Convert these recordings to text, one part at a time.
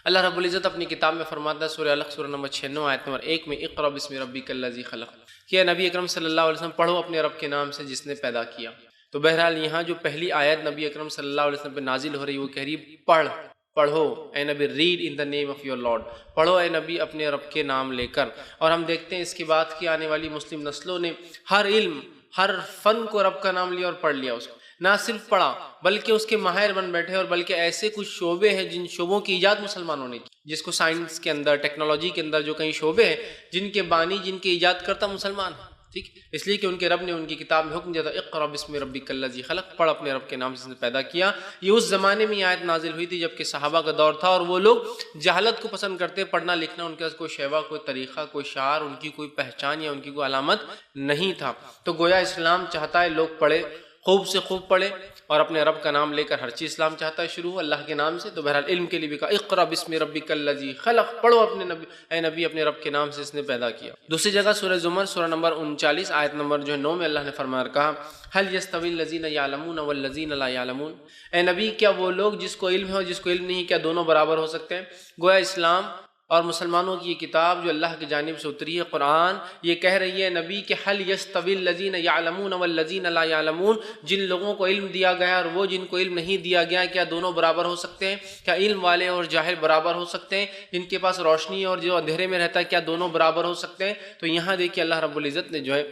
اللہ رب العزت اپنی کتاب میں فرماتا ہے سورہ الق سورہ نمبر 96 آیت نمبر 1 میں اقرأ بسم ربک الذی خلق، کہ نبی اکرم صلی اللہ علیہ وسلم پڑھو اپنے رب کے نام سے جس نے پیدا کیا۔ تو بہرحال یہاں جو پہلی آیت نبی اکرم صلی اللہ علیہ وسلم پہ نازل ہو رہی وہ کہہ رہی پڑھو اے نبی، read in the name of your lord, پڑھو اے نبی اپنے رب کے نام لے کر۔ اور ہم دیکھتے ہیں اس کے بعد کی آنے والی مسلم نسلوں نے ہر علم ہر فن کو رب کا نام لیا اور پڑھ لیا، اس کو نہ صرف پڑھا بلکہ اس کے ماہر بن بیٹھے، اور بلکہ ایسے کچھ شعبے ہیں جن شعبوں کی ایجاد مسلمانوں نے کی، جس کو سائنس کے اندر ٹیکنالوجی کے اندر جو کئی شعبے ہیں جن کے بانی جن کے ایجاد کرتا مسلمان ہے، ٹھیک، اس لیے کہ ان کے رب نے ان کی کتاب میں حکم دیا تھا اقرأ بسم ربک الذی خلق، پڑھ اپنے رب کے نام سے جس نے پیدا کیا۔ یہ اس زمانے میں یہ آیت نازل ہوئی تھی جبکہ صحابہ کا دور تھا اور وہ لوگ جہالت کو پسند کرتے، پڑھنا لکھنا ان کے پاس کوئی شیوا، کوئی طریقہ، کوئی شعار، ان کی کوئی پہچان یا ان کی کوئی علامت نہیں تھا۔ تو گویا اسلام چاہتا ہے لوگ پڑھے، خوب سے خوب پڑھے، اور اپنے رب کا نام لے کر ہر چیز اسلام چاہتا ہے شروع ہو اللہ کے نام سے۔ تو بہرحال علم کے لیے بھی کہا اقرأ بسم ربک الذی خلق، پڑھو اپنے نبی اے نبی اپنے رب کے نام سے اس نے پیدا کیا۔ دوسری جگہ سورہ زمر سورہ نمبر 39 آیت نمبر 9 میں اللہ نے فرمایا اور کہا هل يستوي الذين يعلمون والذين لا يعلمون، اے نبی کیا وہ لوگ جس کو علم ہے اور جس کو علم نہیں، کیا دونوں برابر ہو سکتے ہیں؟ گویا اسلام اور مسلمانوں کی یہ کتاب جو اللہ کی جانب سے اتری ہے قرآن، یہ کہہ رہی ہے نبی کہ هل يستوي الذين يعلمون والذين لا يعلمون، جن لوگوں کو علم دیا گیا اور وہ جن کو علم نہیں دیا گیا کیا دونوں برابر ہو سکتے ہیں؟ کیا علم والے اور جاہل برابر ہو سکتے ہیں؟ جن کے پاس روشنی اور جو اندھیرے میں رہتا ہے کیا دونوں برابر ہو سکتے ہیں؟ تو یہاں دیکھیے اللہ رب العزت نے جو ہے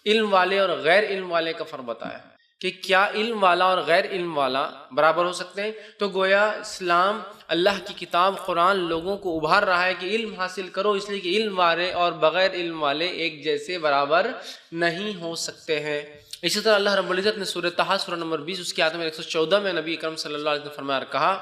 علم والے اور غیر علم والے کا فرق بتایا کہ کیا علم والا اور غیر علم والا برابر ہو سکتے ہیں۔ تو گویا اسلام اللہ کی کتاب قرآن لوگوں کو ابھار رہا ہے کہ علم حاصل کرو، اس لیے کہ علم والے اور بغیر علم والے ایک جیسے برابر نہیں ہو سکتے ہیں۔ اسی طرح اللہ رب العزت نے سورہ طٰہٰ سورہ نمبر 20 اس کی آیت نمبر 114 میں نبی اکرم صلی اللہ علیہ وسلم نے فرمایا اور کہا،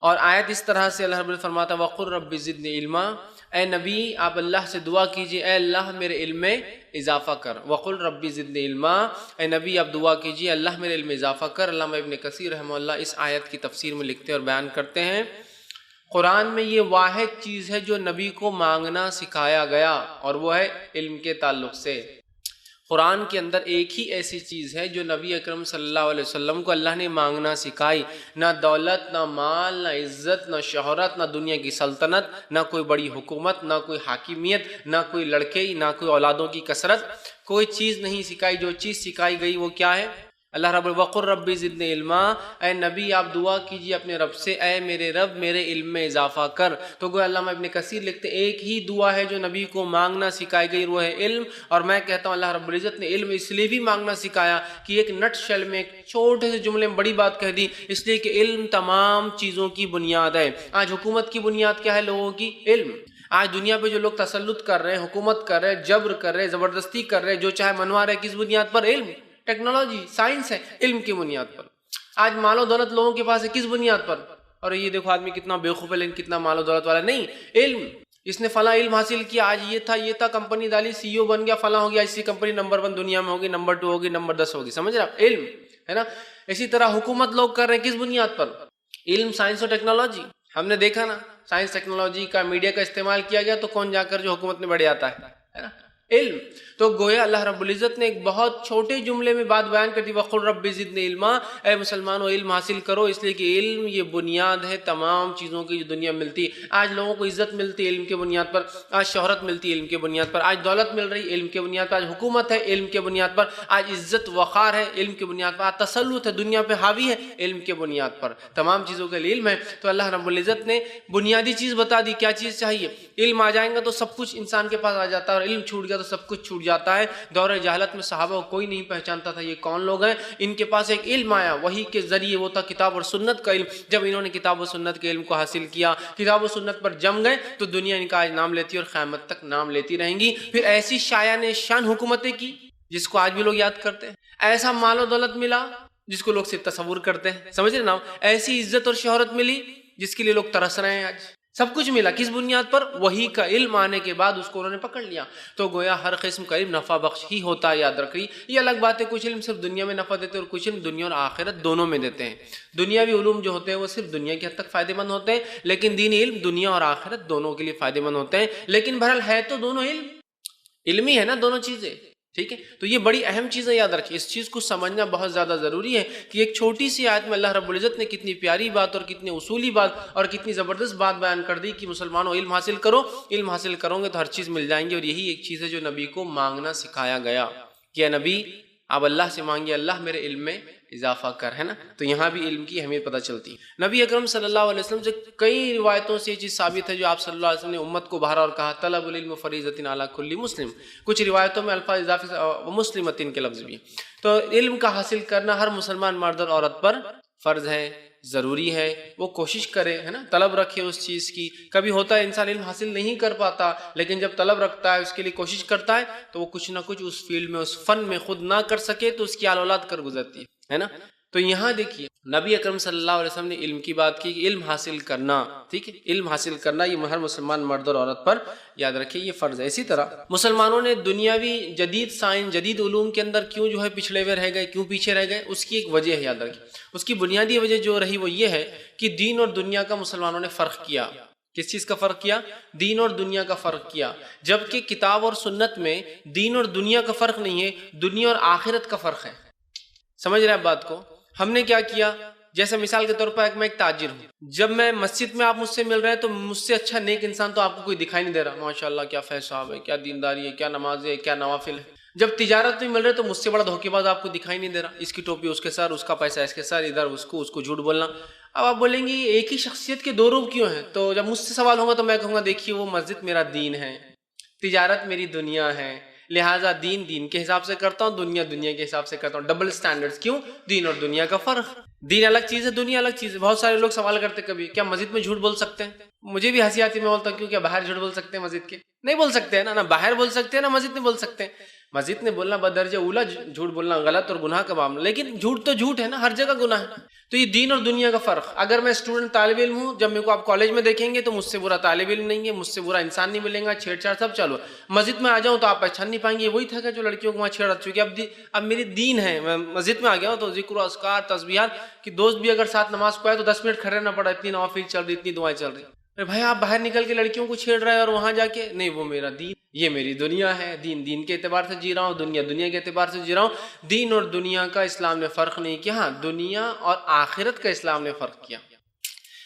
اور آیت اس طرح سے اللہ رب العزت فرماتا ہے وَقُلْ رَبِّ زِدْنِی عِلْمًا، اے نبی آپ اللہ سے دعا کیجئے اے اللہ میرے علم میں اضافہ کر۔ وَقُلْ رَبِّ زِدْنِی عِلْمًا، اے نبی آپ دعا کیجئے اللہ میرے علم میں اضافہ کر۔ علامہ ابن کثیر رحمہ اللہ اس آیت کی تفسیر میں لکھتے اور بیان کرتے ہیں قرآن میں یہ واحد چیز ہے جو نبی کو مانگنا سکھایا گیا اور وہ ہے علم کے تعلق سے۔ قرآن کے اندر ایک ہی ایسی چیز ہے جو نبی اکرم صلی اللہ علیہ وسلم کو اللہ نے مانگنا سکھائی، نہ دولت، نہ مال، نہ عزت، نہ شہرت، نہ دنیا کی سلطنت، نہ کوئی بڑی حکومت، نہ کوئی حاکمیت، نہ کوئی لڑکے، نہ کوئی اولادوں کی کثرت، کوئی چیز نہیں سکھائی۔ جو چیز سکھائی گئی وہ کیا ہے؟ اللہ رب وَقُلْ رَبِّ زِدْنِی عِلْمًا، اے نبی آپ دعا کیجئے اپنے رب سے اے میرے رب میرے علم میں اضافہ کر۔ تو گویا علامہ ابن کثیر لکھتے ایک ہی دعا ہے جو نبی کو مانگنا سکھائی گئی، وہ ہے علم۔ اور میں کہتا ہوں اللہ رب العزت نے علم اس لیے بھی مانگنا سکھایا کہ ایک نٹ شیل میں ایک چھوٹے سے جملے میں بڑی بات کہہ دی، اس لیے کہ علم تمام چیزوں کی بنیاد ہے۔ آج حکومت کی بنیاد کیا ہے لوگوں کی؟ علم۔ آج دنیا پہ جو لوگ تسلط کر رہے ہیں، حکومت کر رہے ہیں، جبر کر رہے ہیں، زبردستی کر رہے ہیں، جو چاہے منوا رہے ہیں، کس بنیاد پر؟ علم، ٹیکنالوجی، سائنس ہے، علم کی بنیاد پر۔ آج مال و دولت لوگوں کے پاس ہے، کس بنیاد پر؟ اور یہ دیکھو آدمی کتنا بیوقوف ہے لیکن کتنا مال و دولت والا، نہیں، علم۔ اس نے فلاں علم حاصل کیا، آج یہ تھا کمپنی ڈالی، سی ای او بن گیا، فلاں ہو گیا، اسی کمپنی نمبر 1 دنیا میں ہوگی، نمبر 2 ہوگی، نمبر 10 ہوگی، سمجھ رہے آپ؟ علم ہے نا۔ اسی طرح حکومت لوگ کر رہے ہیں، کس بنیاد پر؟ علم، سائنس اور ٹیکنالوجی۔ ہم نے دیکھا نا سائنس ٹیکنالوجی کا میڈیا کا استعمال کیا گیا تو کون جا کر جو حکومت میں بڑھ جاتا ہے نا؟ علم۔ تو گویا اللہ رب العزت نے ایک بہت چھوٹے جملے میں بات بیان کر دی وَقُلْ رَبِّ زِدْنِی عِلْمًا، اے مسلمانوں علم حاصل کرو، اس لیے کہ علم یہ بنیاد ہے تمام چیزوں کی جو دنیا میں ملتی ہے۔ آج لوگوں کو عزت ملتی ہے علم کے بنیاد پر، آج شہرت ملتی ہے علم کے بنیاد پر، آج دولت مل رہی ہے علم کے بنیاد پر، آج حکومت ہے علم کے بنیاد پر، آج عزت وقار ہے علم کے بنیاد پر، آج تسلط ہے دنیا پہ حاوی ہے علم کے بنیاد پر، تمام چیزوں کے لیے علم ہے۔ تو اللہ رب العزت نے بنیادی چیز بتا دی، کیا چیز چاہیے؟ علم آ جائیں گا تو سب کچھ انسان کے پاس آ جاتا ہے، اور علم چھوٹ گیا تو سب کچھ چھوٹ جاتا ہے۔ دور جہالت میں صحابہ کو کوئی نہیں پہچانتا تھا یہ کون لوگ ہیں، ان کے پاس ایک علم آیا وحی کے ذریعے، وہ تھا کتاب اور سنت کا علم۔ جب انہوں نے کتاب و سنت کے علم کو حاصل کیا، کتاب و سنت پر جم گئے، تو دنیا ان کا آج نام لیتی اور قیامت تک نام لیتی رہیں گی۔ پھر ایسی شایان شان حکومتیں کی جس کو آج بھی لوگ یاد کرتے ہیں، ایسا مال و دولت ملا جس کو لوگ صرف تصور کرتے ہیں، سمجھ رہے نا، ایسی عزت اور شہرت ملی جس کے لیے لوگ ترس رہے ہیں۔ آج سب کچھ ملا کس بنیاد پر؟ وحی کا علم آنے کے بعد اس کو انہوں نے پکڑ لیا۔ تو گویا ہر قسم کا علم نفع بخش ہی ہوتا ہے، یاد رکھیے۔ یہ الگ بات ہے کچھ علم صرف دنیا میں نفع دیتے ہیں اور کچھ علم دنیا اور آخرت دونوں میں دیتے ہیں۔ دنیاوی علوم جو ہوتے ہیں وہ صرف دنیا کی حد تک فائدہ مند ہوتے ہیں، لیکن دینی علم دنیا اور آخرت دونوں کے لیے فائدہ مند ہوتے ہیں۔ لیکن بہرحال ہے تو دونوں علم ہی ہے نا، دونوں چیزیں۔ ٹھیک ہے، تو یہ بڑی اہم چیز ہے، یاد رکھیں، اس چیز کو سمجھنا بہت زیادہ ضروری ہے کہ ایک چھوٹی سی آیت میں اللہ رب العزت نے کتنی پیاری بات اور کتنی اصولی بات اور کتنی زبردست بات بیان کر دی کہ مسلمانوں علم حاصل کرو، علم حاصل کرو گے تو ہر چیز مل جائیں گی۔ اور یہی ایک چیز ہے جو نبی کو مانگنا سکھایا گیا کہ اے نبی آپ اللہ سے مانگیے اللہ میرے علم میں اضافہ کر، ہے نا، تو یہاں بھی علم کی اہمیت پتہ چلتی ہے۔ نبی اکرم صلی اللہ علیہ وسلم سے کئی روایتوں سے یہ چیز ثابت ہے جو آپ صلی اللہ علیہ وسلم نے امت کو بہارا اور کہا طلب العلم فریضۃ علی کل مسلم، کچھ روایتوں میں الفاظ اضافی مسلمتین کے لفظ بھی، تو علم کا حاصل کرنا ہر مسلمان مرد اور عورت پر فرض ہے، ضروری ہے، وہ کوشش کرے، ہے نا، طلب رکھے اس چیز کی۔ کبھی ہوتا ہے انسان علم حاصل نہیں کر پاتا، لیکن جب طلب رکھتا ہے، اس کے لیے کوشش کرتا ہے، تو وہ کچھ نہ کچھ اس فیلڈ میں، اس فن میں خود نہ کر سکے تو اس کی آل اولاد کر گزرتی ہے نا۔ تو یہاں دیکھیے نبی اکرم صلی اللہ علیہ وسلم نے علم کی بات کی کہ علم حاصل کرنا، ٹھیک ہے، علم حاصل کرنا یہ ہر مسلمان مرد اور عورت پر یاد رکھیے یہ فرض ہے۔ اسی طرح مسلمانوں نے دنیاوی جدید سائنس جدید علوم کے اندر کیوں جو ہے پچھڑے ہوئے رہ گئے، کیوں پیچھے رہ گئے، اس کی ایک وجہ ہے، یاد رکھیے، اس کی بنیادی وجہ جو رہی وہ یہ ہے کہ دین اور دنیا کا مسلمانوں نے فرق کیا۔ کس چیز کا فرق کیا؟ دین اور دنیا کا فرق کیا، جبکہ کتاب اور سنت میں دین اور دنیا کا فرق نہیں ہے، دنیا اور آخرت کا فرق ہے۔ سمجھ رہے ہیں بات کو؟ ہم نے کیا کیا، جیسے مثال کے طور پر میں ایک تاجر ہوں، جب میں مسجد میں آپ مجھ سے مل رہے ہیں تو مجھ سے اچھا نیک انسان تو آپ کو کوئی دکھائی نہیں دے رہا، ماشاءاللہ کیا فیض صاحب ہے، کیا دینداری ہے، کیا نماز ہے، کیا نوافل ہے۔ جب تجارت میں مل رہے تو مجھ سے بڑا دھوکے باز آپ کو دکھائی نہیں دے رہا، اس کی ٹوپی اس کے سر، اس کا پیسہ اس کے سر، ادھر اس کو جھوٹ بولنا۔ اب آپ بولیں گے ایک ہی شخصیت کے دو روپ کیوں ہیں؟ تو جب مجھ سے سوال ہوگا تو میں کہوں گا دیکھیے وہ مسجد میرا دین ہے، تجارت میری دنیا ہے، لہٰذا دین کے حساب سے کرتا ہوں، دنیا کے حساب سے کرتا ہوں۔ ڈبل سٹینڈرڈز کیوں؟ دین اور دنیا کا فرق، دین الگ چیز ہے، دنیا الگ چیز ہے۔ بہت سارے لوگ سوال کرتے کبھی کیا مسجد میں جھوٹ بول سکتے ہیں؟ مجھے بھی ہنسی آتی، میں بولتا ہوں کیوں، کیا باہر جھوٹ بول سکتے ہیں مسجد کے؟ نہیں بول سکتے ہیں نا، نہ باہر بول سکتے ہیں، نہ مسجد میں بول سکتے ہیں۔ مسجد میں بولنا بدرجہ اولا جھوٹ بولنا غلط اور گناہ کا معاملہ، لیکن جھوٹ تو جھوٹ ہے نا، ہر جگہ گناہ ہے۔ تو یہ دین اور دنیا کا فرق۔ اگر میں اسٹوڈنٹ طالب علم ہوں، جب میرے کو آپ کالج میں دیکھیں گے تو مجھ سے برا طالب علم نہیں ہے، مجھ سے برا انسان نہیں ملے گا، چھیڑ چھاڑ سب چالو۔ مسجد میں آ جاؤں تو آپ پہچان نہیں پائیں گے، وہی تھا کہ جو لڑکیوں کو وہاں چھیڑ، چونکہ اب میری دین ہے، میں مسجد میں آ گیا ہوں تو ذکر و اذکار تسبیحات کی دوست بھی اگر ساتھ نماز کو آئے تو 10 منٹ کھڑے رہنا پڑا، اتنی نوافل چل رہی، اتنی دعائیں چل رہی۔ بھائی آپ باہر نکل کے لڑکیوں کو چھیڑ رہے ہیں اور وہاں جا کے نہیں، وہ میرا دین، یہ میری دنیا ہے، دین کے اعتبار سے جی رہا ہوں، دنیا کے اعتبار سے جی رہا ہوں۔ دین اور دنیا کا اسلام نے فرق نہیں کیا، ہاں دنیا اور آخرت کا اسلام نے فرق کیا۔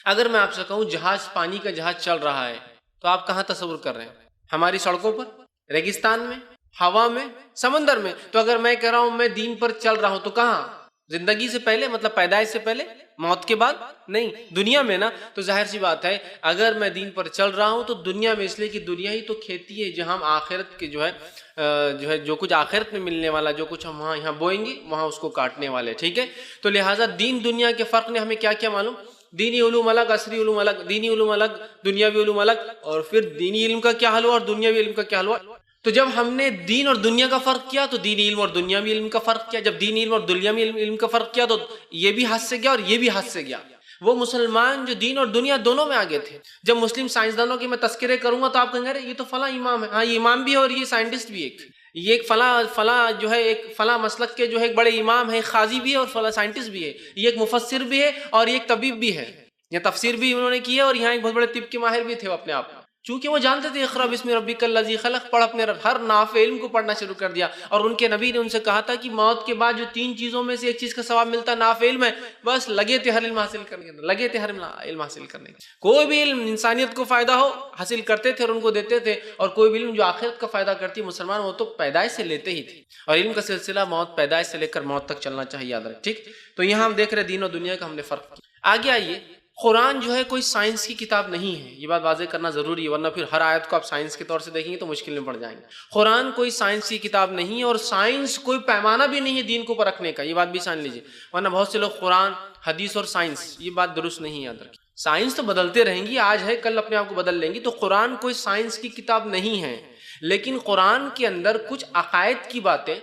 اگر میں آپ سے کہوں جہاز، پانی کا جہاز چل رہا ہے تو آپ کہاں تصور کر رہے ہیں؟ ہماری سڑکوں پر، ریگستان میں، ہوا میں، سمندر میں۔ تو اگر میں کہہ رہا ہوں میں دین پر چل رہا ہوں تو کہاں؟ زندگی سے پہلے، مطلب پیدائش سے پہلے، موت کے بعد نہیں، دنیا میں نا۔ تو ظاہر سی بات ہے اگر میں دین پر چل رہا ہوں تو دنیا میں، اس لیے کہ دنیا ہی تو کھیتی ہے جہاں ہم آخرت کے جو ہے جو کچھ آخرت میں ملنے والا، جو کچھ ہم یہاں بوئیں گے وہاں اس کو کاٹنے والے، ٹھیک ہے۔ تو لہٰذا دین دنیا کے فرق نے ہمیں کیا کیا معلوم؟ دینی علوم الگ، عصری علوم الگ، دینی علوم الگ، دنیاوی علوم الگ، اور پھر دینی علم کا کیا حل ہوا اور دنیاوی علم کا کیا حل ہوا۔ تو جب ہم نے دین اور دنیا کا فرق کیا تو دینی علم اور دنیاوی علم کا فرق کیا، جب دینی علم اور دنیاوی علم کا فرق کیا تو یہ بھی ہاتھ سے گیا اور یہ بھی ہاتھ سے گیا۔ وہ مسلمان جو دین اور دنیا دونوں میں آگے تھے۔ جب مسلم سائنسدانوں کے میں تذکرے کروں گا تو آپ کہیں گے یہ تو فلاں امام ہے، ہاں یہ امام بھی ہے اور یہ سائنٹسٹ بھی ہے، یہ ایک فلاں جو ہے ایک فلاں مسلک کے جو ہے ایک بڑے امام ہے، قاضی بھی ہے اور فلاں سائنٹسٹ بھی ہے، یہ ایک مفسر بھی ہے اور یہ ایک طبیب بھی ہے، یہ تفسیر بھی انہوں نے کی ہے اور یہاں ایک بہت بڑے طب کے ماہر بھی تھے اپنے آپ میں، چونکہ وہ جانتے تھے اقرا بسم ربک الذی خلق، پڑھ اپنے رب، ہر نافع علم کو پڑھنا شروع کر دیا۔ اور ان کے نبی نے ان سے کہا تھا کہ موت کے بعد جو 3 چیزوں میں سے ایک چیز کا ثواب ملتا ہے نافع علم ہے، بس لگے تھے ہر علم حاصل کرنے کے، لگے تھے ہر علم حاصل کرنے کے، کوئی بھی علم انسانیت کو فائدہ ہو حاصل کرتے تھے اور ان کو دیتے تھے، اور کوئی بھی علم جو آخرت کا فائدہ کرتی مسلمان وہ تو پیدائش سے لیتے ہی تھے، اور علم کا سلسلہ موت پیدائش سے لے کر موت تک چلنا چاہیے، یاد رکھ، ٹھیک۔ تو یہاں ہم دیکھ رہے دین اور دنیا کا ہم نے فرق کیا۔ آگے آئیے، قرآن جو ہے کوئی سائنس کی کتاب نہیں ہے، یہ بات واضح کرنا ضروری ہے، ورنہ پھر ہر آیت کو آپ سائنس کے طور سے دیکھیں گے تو مشکل میں پڑ جائیں گے۔ قرآن کوئی سائنس کی کتاب نہیں ہے اور سائنس کوئی پیمانہ بھی نہیں ہے دین کو پرکھنے کا، یہ بات بھی سمجھ لیجیے، ورنہ بہت سے لوگ قرآن، حدیث اور سائنس، یہ بات درست نہیں، یاد رکھیں۔ سائنس تو بدلتے رہیں گی، آج ہے کل اپنے آپ کو بدل لیں گی، تو قرآن کوئی سائنس کی کتاب نہیں ہے، لیکن قرآن کے اندر کچھ عقائد کی باتیں،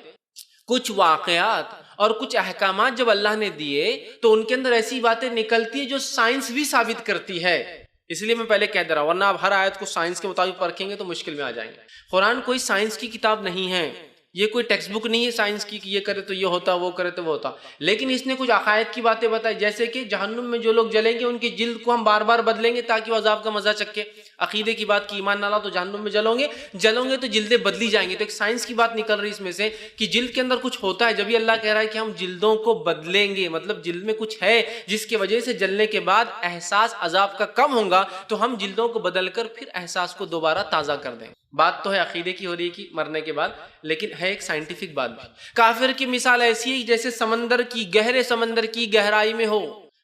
کچھ واقعات اور کچھ احکامات جب اللہ نے دیے تو ان کے اندر ایسی باتیں نکلتی ہیں جو سائنس بھی ثابت کرتی ہے، اس لیے میں پہلے کہہ دے رہا ہوں، ورنہ آپ ہر آیت کو سائنس کے مطابق پرکھیں گے تو مشکل میں آ جائیں گے۔ قرآن کوئی سائنس کی کتاب نہیں ہے، یہ کوئی ٹیکسٹ بک نہیں ہے سائنس کی کہ یہ کرے تو یہ ہوتا، وہ کرے تو وہ ہوتا، لیکن اس نے کچھ عقائد کی باتیں بتائی، جیسے کہ جہنم میں جو لوگ جلیں گے ان کی جلد کو ہم بار بار بدلیں گے تاکہ وہ عذاب کا مزہ چکے۔ عقیدے کی بات کی، ایمان نہ لاؤ تو جہنم میں جلو گے تو جلدیں بدلی جائیں گی۔ تو ایک سائنس کی بات نکل رہی اس میں سے کہ جلد کے اندر کچھ ہوتا ہے، جب یہ اللہ کہہ رہا ہے کہ ہم جلدوں کو بدلیں گے، مطلب جلد میں کچھ ہے جس کی وجہ سے جلنے کے بعد احساس عذاب کا کم ہوگا، تو ہم جلدوں کو بدل کر پھر احساس کو دوبارہ تازہ کر دیں۔ بات تو ہے عقیدے کی ہو رہی ہے کہ مرنے کے بعد، لیکن ہے ایک سائنٹیفک بات بھی۔ کافر کی مثال ایسی ہے جیسے سمندر کی، گہرے سمندر کی گہرائی میں ہو،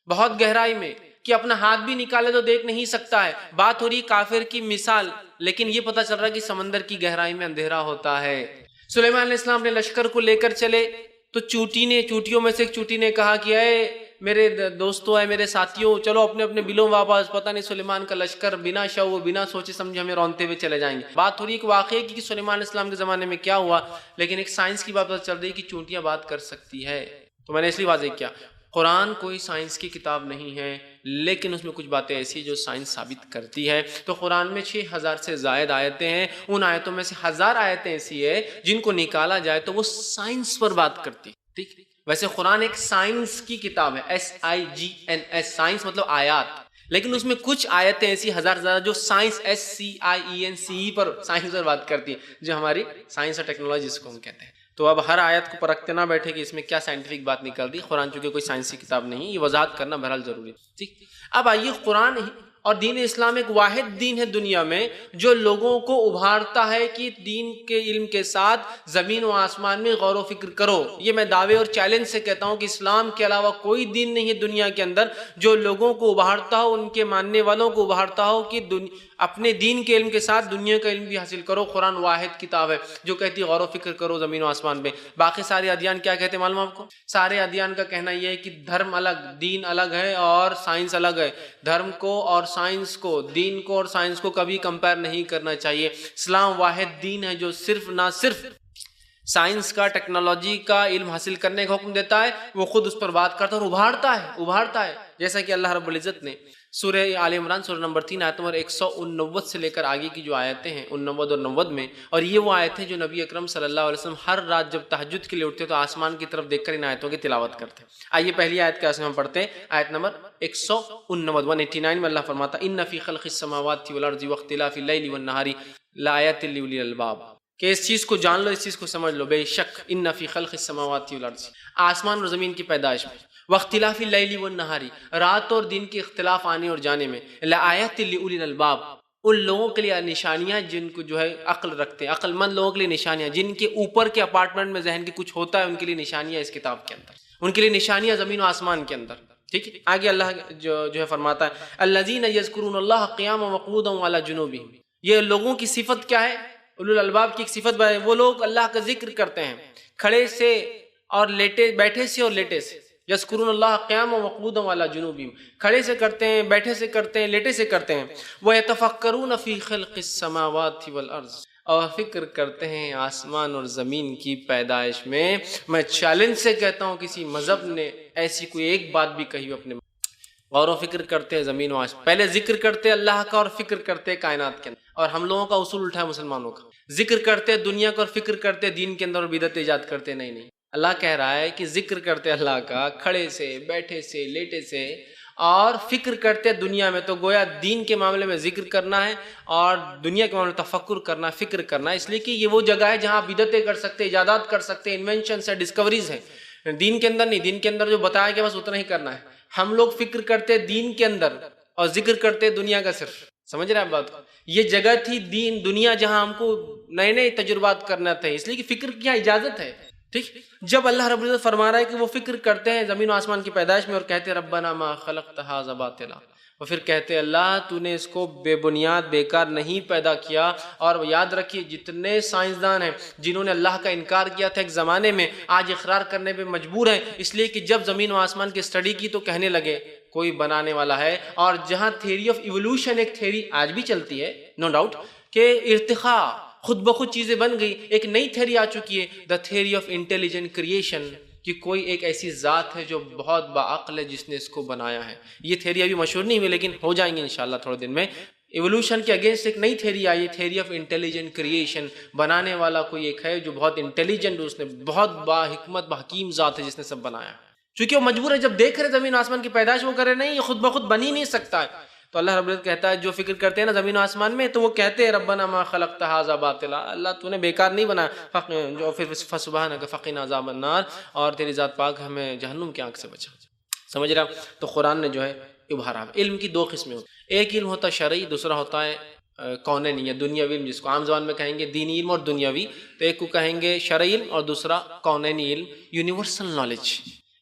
بہت گہرائی میں، کہ اپنا ہاتھ بھی نکالے تو دیکھ نہیں سکتا ہے۔ بات ہو رہی کافر کی مثال، لیکن یہ پتہ چل رہا ہے کہ سمندر کی گہرائی میں اندھیرا ہوتا ہے۔ سلیمان علیہ السلام نے لشکر کو لے کر چلے تو چوٹیوں میں سے ایک چوٹی نے کہا کہ اے میرے دوستو، اے میرے ساتھیوں، چلو اپنے اپنے بلوں واپس، پتہ نہیں سلیمان کا لشکر بنا شعور بنا سوچے سمجھے ہمیں رونتے ہوئے چلے جائیں گے۔ بات ہو رہی ہے کہ واقعی کہ سلیمان علیہ السلام کے زمانے میں کیا ہوا، لیکن ایک سائنس کی بات پتہ چل رہی ہے کہ چونٹیاں بات کر سکتی ہے۔ تو میں نے اس لیے واضح کیا قرآن کوئی سائنس کی کتاب نہیں ہے، لیکن اس میں کچھ باتیں ایسی جو سائنس ثابت کرتی ہے۔ تو قرآن میں 6000 سے زائد آیتیں ہیں، ان آیتوں میں سے 1000 آیتیں ایسی ہیں جن کو نکالا جائے تو وہ سائنس پر بات کرتی ہے۔ ٹھیک، ویسے قرآن ایک سائنس کی کتاب ہے، SIGNS، سائنس مطلب آیات، لیکن اس میں کچھ آیتیں ایسی 1000 سے زیادہ جو سائنس SCIENCE پر سائنس پر بات کرتی ہیں، جو ہماری سائنس اور ٹیکنالوجی جس کو ہم کہتے ہیں۔ تو اب ہر آیت کو پرکھتے نہ بیٹھے کہ اس میں کیا سائنٹیفک بات نکل رہی ہے، قرآن چونکہ کوئی سائنسی کتاب نہیں، یہ وضاحت کرنا بہرحال ضروری ہے۔ ٹھیک، اب آئیے، قرآن اور دین اسلام ایک واحد دین ہے دنیا میں جو لوگوں کو ابھارتا ہے کہ دین کے علم کے ساتھ زمین و آسمان میں غور و فکر کرو۔ یہ میں دعوے اور چیلنج سے کہتا ہوں کہ اسلام کے علاوہ کوئی دین نہیں ہے دنیا کے اندر جو لوگوں کو ابھارتا ہو، ان کے ماننے والوں کو ابھارتا ہو کہ اپنے دین کے علم کے ساتھ دنیا کا علم بھی حاصل کرو۔ قرآن واحد کتاب ہے جو کہتی ہے غور و فکر کرو زمین و آسمان پہ۔ باقی سارے ادیان کیا کہتے ہیں معلوم آپ کو؟ سارے ادیان کا کہنا یہ ہے کہ دھرم الگ، دین الگ ہے اور سائنس الگ ہے۔ دھرم کو اور سائنس کو، دین کو اور سائنس کو کبھی کمپیئر نہیں کرنا چاہیے۔ اسلام واحد دین ہے جو نہ صرف سائنس کا، ٹیکنالوجی کا علم حاصل کرنے کا حکم دیتا ہے، وہ خود اس پر بات کرتا ہے اور ابھارتا ہے، جیسا کہ اللہ رب العزت نے سورہ آل عمران سورہ نمبر 3 آیت نمبر 189 سے لے کر آگے کی جو آیتیں ہیں 89 اور 90 میں، اور یہ وہ آیتیں جو نبی اکرم صلی اللہ علیہ وسلم ہر رات جب تہجد کے لیے اٹھتے تو آسمان کی طرف دیکھ کر ان آیتوں کی تلاوت کرتے ہیں۔ آئیے پہلی آیت کے ہم پڑھتے ہیں، آیت نمبر 189 میں اللہ فرماتا ہے ان فی خلق السماوات والارض واختلاف اللیل والنہار لآیات لأولی الالباب، کہ اس چیز کو جان لو، اس چیز کو سمجھ لو، بے شک ان فی خلق السماوات والارض، آسمان اور زمین کی پیدائش میں، واختلاف اللیل والنہار، رات اور دن کے اختلاف آنے اور جانے میں، لآیات لأولی الالباب، ان لوگوں کے لیے نشانیاں جن کو جو ہے عقل رکھتے ہیں، عقل مند لوگوں کے لیے نشانیاں، جن کے اوپر کے اپارٹمنٹ میں ذہن کے کچھ ہوتا ہے، ان کے لیے نشانیاں اس کتاب کے اندر، ان کے لیے نشانیاں زمین و آسمان کے اندر۔ ٹھیک ہے، آگے اللہ جو ہے فرماتا ہے الذین یذکرون اللہ قیاما وقعودا وعلی جنوبہم، یہ لوگوں کی صفت کیا ہے؟ اولو الالباب کی ایک صفت ہے، وہ لوگ اللہ کا ذکر کرتے ہیں کھڑے سے اور بیٹھے سے اور لیٹے سے، یذکرون اللہ قیاما وقعودا وعلی جنوبہم، کھڑے سے کرتے ہیں، بیٹھے سے کرتے ہیں، لیٹے سے کرتے ہیں، وَيَتَفَكَّرُونَ فِي خَلْقِ السَّمَاوَاتِ وَالْأَرْضِ، اور فکر کرتے ہیں آسمان اور زمین کی پیدائش میں۔ میں چیلنج سے کہتا ہوں کسی مذہب نے ایسی کوئی ایک بات بھی کہی ہو اپنے غور و فکر کرتے ہیں زمین و آسمان، پہلے ذکر کرتے اللہ کا اور فکر کرتے کائنات کے اندر، اور ہم لوگوں کا اصول الٹا ہے مسلمانوں کا، ذکر کرتے دنیا کا اور فکر کرتے دین کے اندر اور بدعت ایجاد کرتے۔ نہیں، اللہ کہہ رہا ہے کہ ذکر کرتے اللہ کا کھڑے سے، بیٹھے سے، لیٹے سے، اور فکر کرتے دنیا میں، تو گویا دین کے معاملے میں ذکر کرنا ہے اور دنیا کے معاملے میں تفکر کرنا، فکر کرنا، اس لیے کہ یہ وہ جگہ ہے جہاں بدعتیں کر سکتے، ایجادات کر سکتے، انوینشنز ہے، ڈسکوریز ہیں۔ دین کے اندر نہیں، دین کے اندر جو بتایا کہ بس اتنا ہی کرنا ہے۔ ہم لوگ فکر کرتے دین کے اندر اور ذکر کرتے دنیا کا صرف، سمجھ رہے ہیں آپ بات کو؟ یہ جگہ تھی دنیا جہاں ہم کو نئے نئے تجربات کرنا تھے، اس لیے کہ فکر کی اجازت ہے۔ ٹھیک، جب اللہ رب العزت فرما رہا ہے کہ وہ فکر کرتے ہیں زمین و آسمان کی پیدائش میں اور کہتے ہیں ربنا ما خلقت ھذا باطلا، اور پھر کہتے ہیں اللہ تو نے اس کو بے بنیاد بیکار نہیں پیدا کیا۔ اور یاد رکھیے جتنے سائنسدان ہیں جنہوں نے اللہ کا انکار کیا تھا ایک زمانے میں، آج اقرار کرنے پہ مجبور ہیں، اس لیے کہ جب زمین و آسمان کی اسٹڈی کی تو کہنے لگے کوئی بنانے والا ہے۔ اور جہاں تھیوری آف ایوولوشن، ایک تھیوری آج بھی چلتی ہے نو ڈاؤٹ، کہ ارتقاء خود بخود چیزیں بن گئی، ایک نئی تھیوری آ چکی ہے، the theory of intelligent creation, کہ کوئی ایک ایسی ذات ہے جو بہت باعقل ہے جس نے اس کو بنایا ہے۔ یہ تھیوری ابھی مشہور نہیں ہوئی لیکن ہو جائیں گے انشاءاللہ تھوڑے دن میں۔ ایوولوشن کے اگینسٹ ایک نئی تھیوری آئی ہے، تھیوری آف انٹیلیجنٹ کریشن. بنانے والا کوئی ایک ہے جو بہت انٹیلیجنٹ، اس نے بہت با حکمت با حکیم ذات ہے جس نے سب بنایا. چونکہ وہ مجبور ہے، جب دیکھ رہے زمین آسمان کی پیدائش وہ کرے نہیں، یہ خود بخود بن ہی نہیں سکتا ہے. تو اللہ رب العزت کہتا ہے جو فکر کرتے ہیں نا زمین و آسمان میں، تو وہ کہتے ہیں ربنا ما خلقت ھذا باطلا، اللہ تو نے بیکار نہیں بنایا. جو پھر فسبحانک فقنا عذاب النار، اور تیری ذات پاک ہمیں جہنم کی آنکھ سے بچا. سمجھ رہا؟ تو قرآن نے جو ہے ابھارا. علم کی دو قسمیں ہوتی ہیں، ایک علم ہوتا ہے شرعی، دوسرا ہوتا ہے کونینی یا دنیاوی علم، جس کو عام زبان میں کہیں گے دینی علم اور دنیاوی. تو ایک کو کہیں گے شرعی علم اور دوسرا کونینی علم، یونیورسل نالج.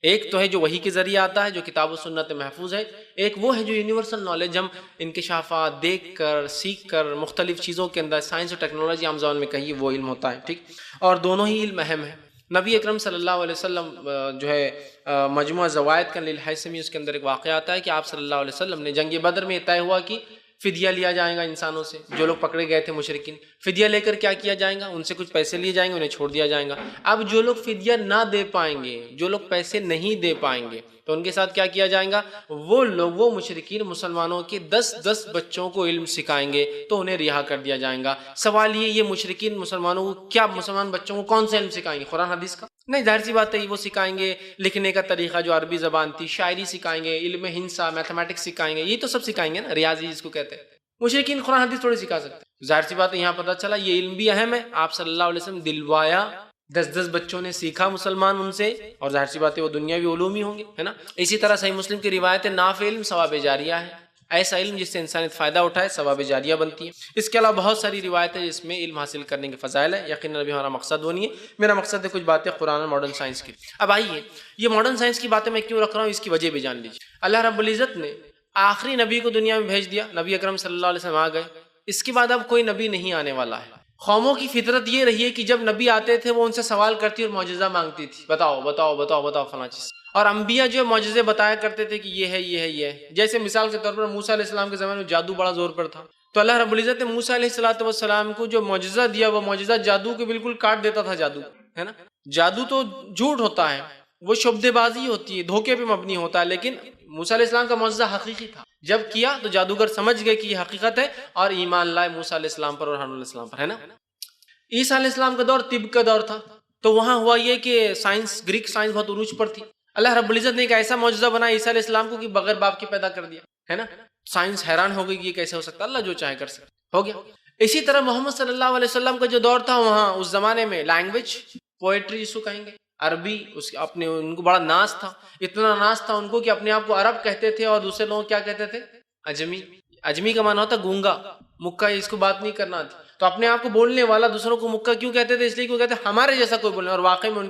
ایک تو ہے جو وحی کے ذریعے آتا ہے، جو کتاب و سنت محفوظ ہے. ایک وہ ہے جو یونیورسل نالج، ہم انکشافات دیکھ کر سیکھ کر مختلف چیزوں کے اندر سائنس اور ٹیکنالوجی عام زبان میں کہیے وہ علم ہوتا ہے. ٹھیک، اور دونوں ہی علم اہم ہیں. نبی اکرم صلی اللہ علیہ وسلم جو ہے مجموعہ زوائد کا للحیثمی، اس کے اندر ایک واقعہ آتا ہے کہ آپ صلی اللہ علیہ وسلم نے جنگ بدر میں طے ہوا کہ فدیہ لیا جائے گا انسانوں سے، جو لوگ پکڑے گئے تھے مشرکین. فدیہ لے کر کیا کیا جائے گا؟ ان سے کچھ پیسے لیے جائیں گے، انہیں چھوڑ دیا جائے گا. اب جو لوگ فدیہ نہ دے پائیں گے، جو لوگ پیسے نہیں دے پائیں گے، تو ان کے ساتھ کیا کیا جائے گا؟ وہ لوگ، وہ مشرکین مسلمانوں کے 10 بچوں کو علم سکھائیں گے تو انہیں رہا کر دیا جائے گا. سوال یہ مشرکین مسلمانوں کو کیا، مسلمان بچوں کو کون سا علم سکھائیں گے؟ قرآن حدیث کا نہیں، ظاہر سی بات ہے وہ سکھائیں گے لکھنے کا طریقہ جو عربی زبان تھی، شاعری سکھائیں گے، علم ہندسہ میتھمیٹکس سکھائیں گے، یہ تو سب سکھائیں گے نا، ریاضی جس کو کہتے ہیں. مشرکین قرآن حدیث تھوڑی سکھا سکتے. ظاہر سی بات ہے یہاں پتہ چلا یہ علم بھی اہم ہے. آپ صلی اللہ علیہ وسلم دلوایا، 10 بچوں نے سیکھا مسلمان ان سے، اور ظاہر سی بات ہے وہ دنیاوی علوم ہی ہوں گے، ہے نا. اسی طرح صحیح مسلم کی روایت ہے نافع علم ثواب جاریہ ہے. ایسا علم جس سے انسانیت فائدہ اٹھائے ثواب جاریہ بنتی ہے. اس کے علاوہ بہت ساری روایتیں جس میں علم حاصل کرنے کے فضائل ہے. یقیناً ابھی ہمارا مقصد وہ نہیں ہے، میرا مقصد ہے کچھ باتیں قرآن اور ماڈرن سائنس کی. اب آئیے یہ ماڈرن سائنس کی باتیں میں کیوں رکھ رہا ہوں، اس کی وجہ بھی جان لیجیے. اللہ رب العزت نے آخری نبی کو دنیا میں بھیج دیا، نبی اکرم صلی اللہ علیہ وسلم آ گئے. اس کے بعد اب کوئی نبی نہیں آنے والا ہے. قوموں کی فطرت یہ رہی ہے کہ جب نبی آتے تھے وہ ان سے سوال کرتی اور معجزہ مانگتی تھی، بتاؤ بتاؤ بتاؤ بتاؤ فلاں چیز. اور انبیاء جو معجزے بتایا کرتے تھے کہ یہ ہے یہ ہے یہ ہے. جیسے مثال کے طور پر موسیٰ علیہ السلام کے زمانے میں جادو بڑا زور پر تھا، تو اللہ رب العزت نے موسیٰ علیہ السلام کو جو معجزہ دیا وہ معجزہ جادو کے بالکل کاٹ دیتا تھا. جادو ہے نا، جادو تو جھوٹ ہوتا ہے، وہ شبدے بازی ہوتی ہے، دھوکے پہ مبنی ہوتا ہے. لیکن موسیٰ علیہ السلام کا معجزہ حقیقی تھا. جب کیا تو جادوگر سمجھ گئے کہ یہ حقیقت ہے اور ایمان لائے موسیٰ علیہ السلام پر اور ہارون علیہ السلام پر، ہے نا. عیسیٰ علیہ السلام کا دور طب کا دور تھا، تو وہاں ہوا یہ کہ سائنس، گریک سائنس بہت عروج پر تھی. اللہ رب العزت نے ایک ایسا معجزہ بنایا عیسیٰ علیہ السلام کو کہ بغیر باپ کے پیدا کر دیا، ہے نا. سائنس حیران ہو گئی کہ یہ کیسے ہو سکتا ہے، اللہ جو چاہے کر سکتا، ہو گیا. اسی طرح محمد صلی اللہ علیہ وسلم کا جو دور تھا، وہاں اس زمانے میں لینگویج، پوئٹری جس کو کہیں گے، عربی، اس اپنے ان کو بڑا ناز تھا. اتنا ناز تھا ان کو کہ اپنے آپ کو عرب کہتے تھے اور دوسرے لوگ کیا کہتے تھے؟ اجمی. اجمی کا معنی ہوتا گونگا، مکہ، اس کو بات نہیں کرنا تھی. تو اپنے آپ کو بولنے والا دوسروں کو مکہ کیوں کہتے تھے؟ اس لیے کیوں کہتے ہیں ہمارے جیسا کوئی بولنے. اور واقعی میں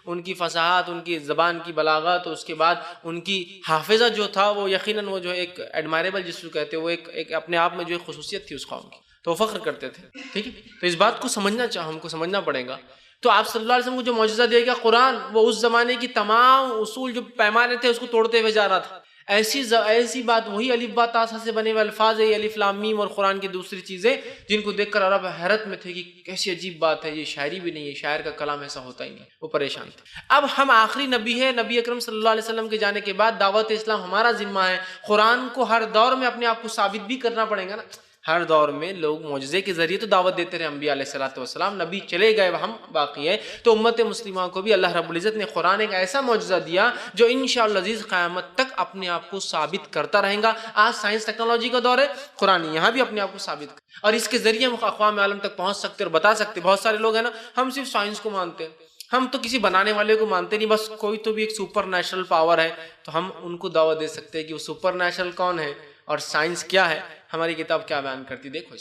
ان کی فصاحت، ان کی زبان کی بلاغت، اس کے بعد ان کی حافظہ جو تھا وہ یقیناً وہ جو ایک ایڈمائریبل جس کو کہتے ہیں، وہ ایک اپنے آپ میں جو ایک خصوصیت تھی اس قوم کی، تو وہ فخر کرتے تھے. ٹھیک ہے، تو اس بات کو سمجھنا ہم کو سمجھنا پڑے گا. تو آپ صلی اللہ علیہ وسلم کو جو معجزہ دیا گیا قرآن، وہ اس زمانے کی تمام اصول جو پیمانے تھے اس کو توڑتے ہوئے جا رہا تھا. ایسی بات، وہی الف با تا سا سے بنے ہوئے الفاظ ہے، الف لام میم، اور قرآن کی دوسری چیزیں جن کو دیکھ کر عرب حیرت میں تھے کہ کیسی عجیب بات ہے، یہ شاعری بھی نہیں ہے، شاعر کا کلام ایسا ہوتا ہی نہیں. وہ پریشان تھے. اب ہم آخری نبی ہے، نبی اکرم صلی اللہ علیہ وسلم کے جانے کے بعد دعوت اسلام ہمارا ذمہ ہے. قرآن کو ہر دور میں اپنے آپ کو ثابت بھی کرنا پڑے گا نا. ہر دور میں لوگ معجزے کے ذریعے تو دعوت دیتے رہے، انبیاء علیہ السلام، نبی چلے گئے، ہم باقی ہیں. تو امت مسلمہ کو بھی اللہ رب العزت نے قرآن ایک ایسا معجزہ دیا جو انشاءاللہ عزیز قیامت تک اپنے آپ کو ثابت کرتا رہے گا. آج سائنس ٹیکنالوجی کا دور ہے، قرآن یہاں بھی اپنے آپ کو ثابت کر، اور اس کے ذریعے ہم اقوام عالم تک پہنچ سکتے اور بتا سکتے. بہت سارے لوگ ہیں نا، ہم صرف سائنس کو مانتے ہیں، ہم تو کسی بنانے والے کو مانتے نہیں، بس کوئی تو بھی ایک سپر نیچرل پاور ہے تو ہم ان کو دعوت دے سکتے ہیں کہ وہ سپر نیچرل کون ہے اور سائنس کیا ہے. ہماری کتاب کیا بیان کرتی دیکھو.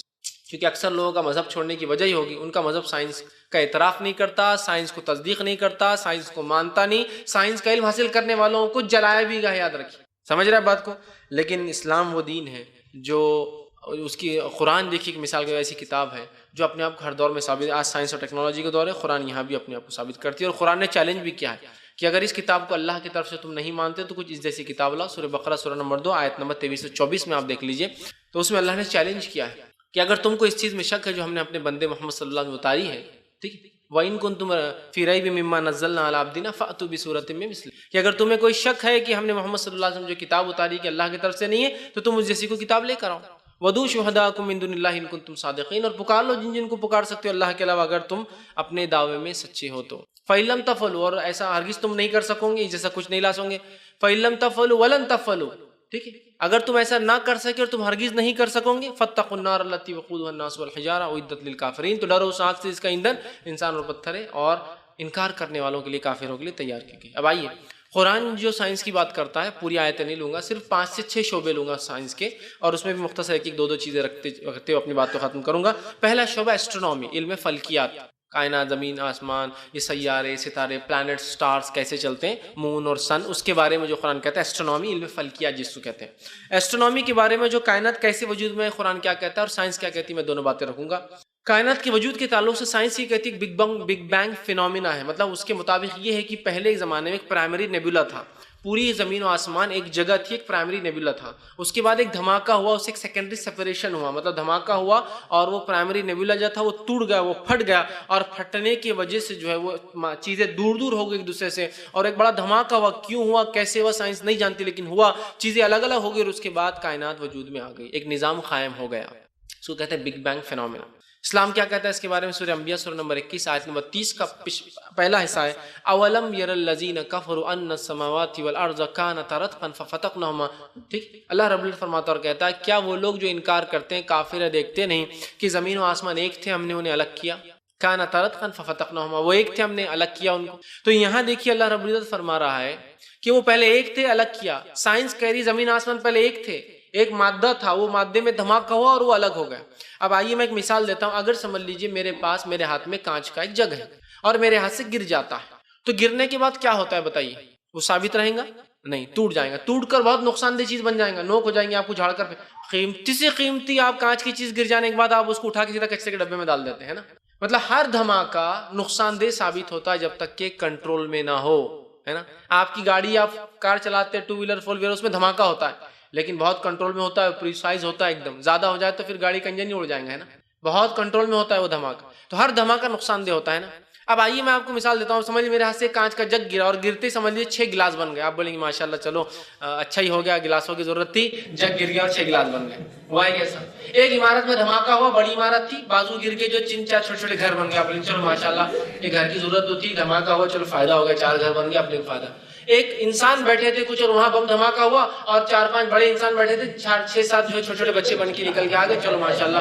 کیونکہ اکثر لوگوں کا مذہب چھوڑنے کی وجہ ہی ہوگی ان کا مذہب سائنس کا اعتراف نہیں کرتا، سائنس کو تصدیق نہیں کرتا، سائنس کو مانتا نہیں، سائنس کا علم حاصل کرنے والوں کو جلایا بھی گا، یاد رکھیے. سمجھ رہے ہیں بات کو. لیکن اسلام وہ دین ہے جو اس کی قرآن دیکھیے کہ مثال کے ایسی کتاب ہے جو اپنے آپ کو ہر دور میں ثابت. آج سائنس اور ٹیکنالوجی کا دور ہے، قرآن یہاں بھی اپنے آپ کو ثابت کرتی ہے. اور قرآن نے چیلنج بھی کیا ہے کہ اگر اس کتاب کو اللہ کی طرف سے تم نہیں مانتے تو کچھ اس جیسی کتاب لاؤ. سورہ بقرہ سورہ نمبر 2 آیت نمبر 23 سے 24 میں آپ دیکھ لیجئے. تو اس میں اللہ نے چیلنج کیا ہے کہ اگر تم کو اس چیز میں شک ہے جو ہم نے اپنے بندے محمد صلی اللہ علیہ وسلم اتاری ہے، ٹھیک ہے، وَإِن كُنتُمْ فِي رَيْبٍ مِّمَّا نَزَّلْنَا عَلَىٰ عَبْدِنَا فَأْتُوا بِسُورَةٍ مِّن مِّثْلِهِ، کہ اگر تمہیں کوئی شک ہے کہ ہم نے محمد صلی اللہ علیہ وسلم جو کتاب اتاری کہ اللہ کی طرف سے نہیں ہے تو تم اس جیسی کو کتاب لے کر آؤ. ودو شہداکم من دون اللہ ان کنتم صادقین، اور پکار لو جن جن کو پکار سکتے ہو اللہ کے علاوہ اگر تم اپنے دعوے میں سچے ہو تو۔ فَإِن لَمْ تَفْعَلُوا، اور ایسا ہرگز تم نہیں کر سکو گے، جیسا کچھ نہیں لا سکو گے۔ فَإِن لَمْ تَفْعَلُوا وَلَن تَفْعَلُوا، ٹھیک ہے، اگر تم ایسا نہ کر سکے اور تم ہرگز نہیں کر سکو گے، فَاتَّقُوا النَّارَ الَّتِي وَقُودُهَا النَّاسُ وَالْحِجَارَةُ أُعِدَّتْ لِلْكَافِرِينَ، تو ڈرو اس آگ سے جس کا ایندھن انسان اور پتھر ہے اور انکار کرنے والوں کے لیے، کافروں کے لیے تیار کی گئی۔ اب آئیے، قرآن جو سائنس کی بات کرتا ہے، پوری آیتیں نہیں لوں گا، صرف 5 سے 6 شعبے لوں گا سائنس کے، اور اس میں بھی مختصر ایک دو چیزیں رکھتے ہوئے اپنی بات کو ختم کروں گا۔ پہلا شعبہ ایسٹرونومی، علم فلکیات، کائنات، زمین، آسمان، یہ سیارے، ستارے، پلانٹ، سٹارز کیسے چلتے ہیں، مون اور سن، اس کے بارے میں جو قرآن کہتا ہے ایسٹرونومی، علم فلکیات جس کو کہتے ہیں۔ ایسٹرونومی کے بارے میں جو کائنات کیسے وجود میں ہے، قرآن کیا کہتا ہے اور سائنس کیا کہتی ہے، میں دونوں باتیں رکھوں گا۔ کائنات کے وجود کے تعلق سے سائنس یہ کہتی ہے کہ بگ بینگ فینومینا ہے، مطلب اس کے مطابق یہ ہے کہ پہلے ایک زمانے میں ایک پرائمری نیبولا تھا، پوری زمین و آسمان ایک جگہ تھی، ایک پرائمری نیبولا تھا، اس کے بعد ایک دھماکہ ہوا، اس سے ایک سیکنڈری سپریشن ہوا، مطلب دھماکہ ہوا اور وہ پرائمری نیبولا جو تھا وہ ٹوٹ گیا، وہ پھٹ گیا، اور پھٹنے کی وجہ سے جو ہے وہ چیزیں دور دور ہو گئی ایک دوسرے سے، اور ایک بڑا دھماکہ ہوا، کیوں ہوا، کیسے ہوا، سائنس نہیں جانتی، لیکن ہوا، چیزیں الگ الگ ہو گئی، اور اس کے بعد کائنات وجود میں آ گئی، ایک نظام قائم ہو گیا، اس کو کہتے ہیں بگ بینگ فینومینا۔ اسلام کیا کہتا ہے اس کے بارے میں؟ سورہ انبیاء سورہ نمبر 21 آیت نمبر 30 کا پہلا حصہ ہے، اولم یر الذین کفروا ان السماوات والارض کانتا رتقا ففتقناہما، ٹھیک، اللہ رب العزت فرماتا اور کہتا ہے کیا وہ لوگ جو انکار کرتے ہیں، کافر دیکھتے نہیں کہ زمین و آسمان ایک تھے، ہم نے انہیں الگ کیا، کانتا رتقا ففتقناہما، وہ ایک تھے، ہم نے الگ کیا ان کو۔ تو یہاں دیکھیے اللہ رب العزت فرما رہا ہے کہ وہ پہلے ایک تھے، الگ کیا۔ سائنس کہہ رہی زمین آسمان پہلے ایک تھے، ایک مادہ تھا، وہ مادے میں دھماکہ ہوا اور وہ الگ ہو گیا۔ اب آئیے میں ایک مثال دیتا ہوں، اگر سمجھ لیجئے میرے ہاتھ میں کانچ کا ایک جگ ہے اور میرے ہاتھ سے گر جاتا ہے، تو گرنے کے بعد کیا ہوتا ہے بتائیے؟ وہ ثابت رہیں گا؟ نہیں، ٹوٹ جائے گا، ٹوٹ کر بہت نقصان دہ چیز بن جائے گا، نوک ہو جائیں گے، آپ کو جھاڑ کر قیمتی سے قیمتی آپ کانچ کی چیز گر جانے کے بعد آپ اس کو اٹھا کے سیدھا کچرے کے ڈبے میں ڈال دیتے ہیں نا۔ مطلب ہر دھماکہ نقصان دہ ثابت ہوتا ہے جب تک کہ کنٹرول میں نہ ہو، ہے نا۔ آپ کی گاڑی، آپ کار چلاتے ہیں، 2 ویلر 4 ویلر، اس میں دھماکہ ہوتا ہے لیکن بہت کنٹرول میں ہوتا ہے، پریسائز ہوتا ہے، ایک دم زیادہ ہو جائے تو پھر گاڑی کا انجن ہی اڑ جائیں گا، ہے نا۔ بہت کنٹرول میں ہوتا ہے وہ دھماکہ، تو ہر دھماکہ نقصان دہ ہوتا ہے نا۔ اب آئیے میں آپ کو مثال دیتا ہوں، سمجھ میرے ہاتھ سے کانچ کا جگ گرا اور گرتے سمجھ لیجیے 6 گلاس بن گئے، آپ بولیں گے ماشاءاللہ چلو اچھا ہی ہو گیا، گلاسوں کی ضرورت تھی، جگ گر گیا اور 6 گلاس بن گئے، ہوا ہے کیسا؟ ایک عمارت میں دھماکہ ہوا، بڑی عمارت تھی، بازو گر کے جو 3-4 چھوٹے چھوٹے گھر بن گئے، آپ بولیں چلو ماشاءاللہ یہ گھر کی ضرورت تو تھی، دھماکہ ہوا، چلو فائدہ ہو گیا، 4 گھر بن گئے، اپنے کو فائدہ۔ ایک انسان بیٹھے تھے کچھ اور وہاں بم دھماکہ ہوا اور 4-5 بڑے انسان بیٹھے تھے، 6-7 جو چھوٹے چھوٹے بچے بن کے نکل کے آ گئے، چلو ماشاءاللہ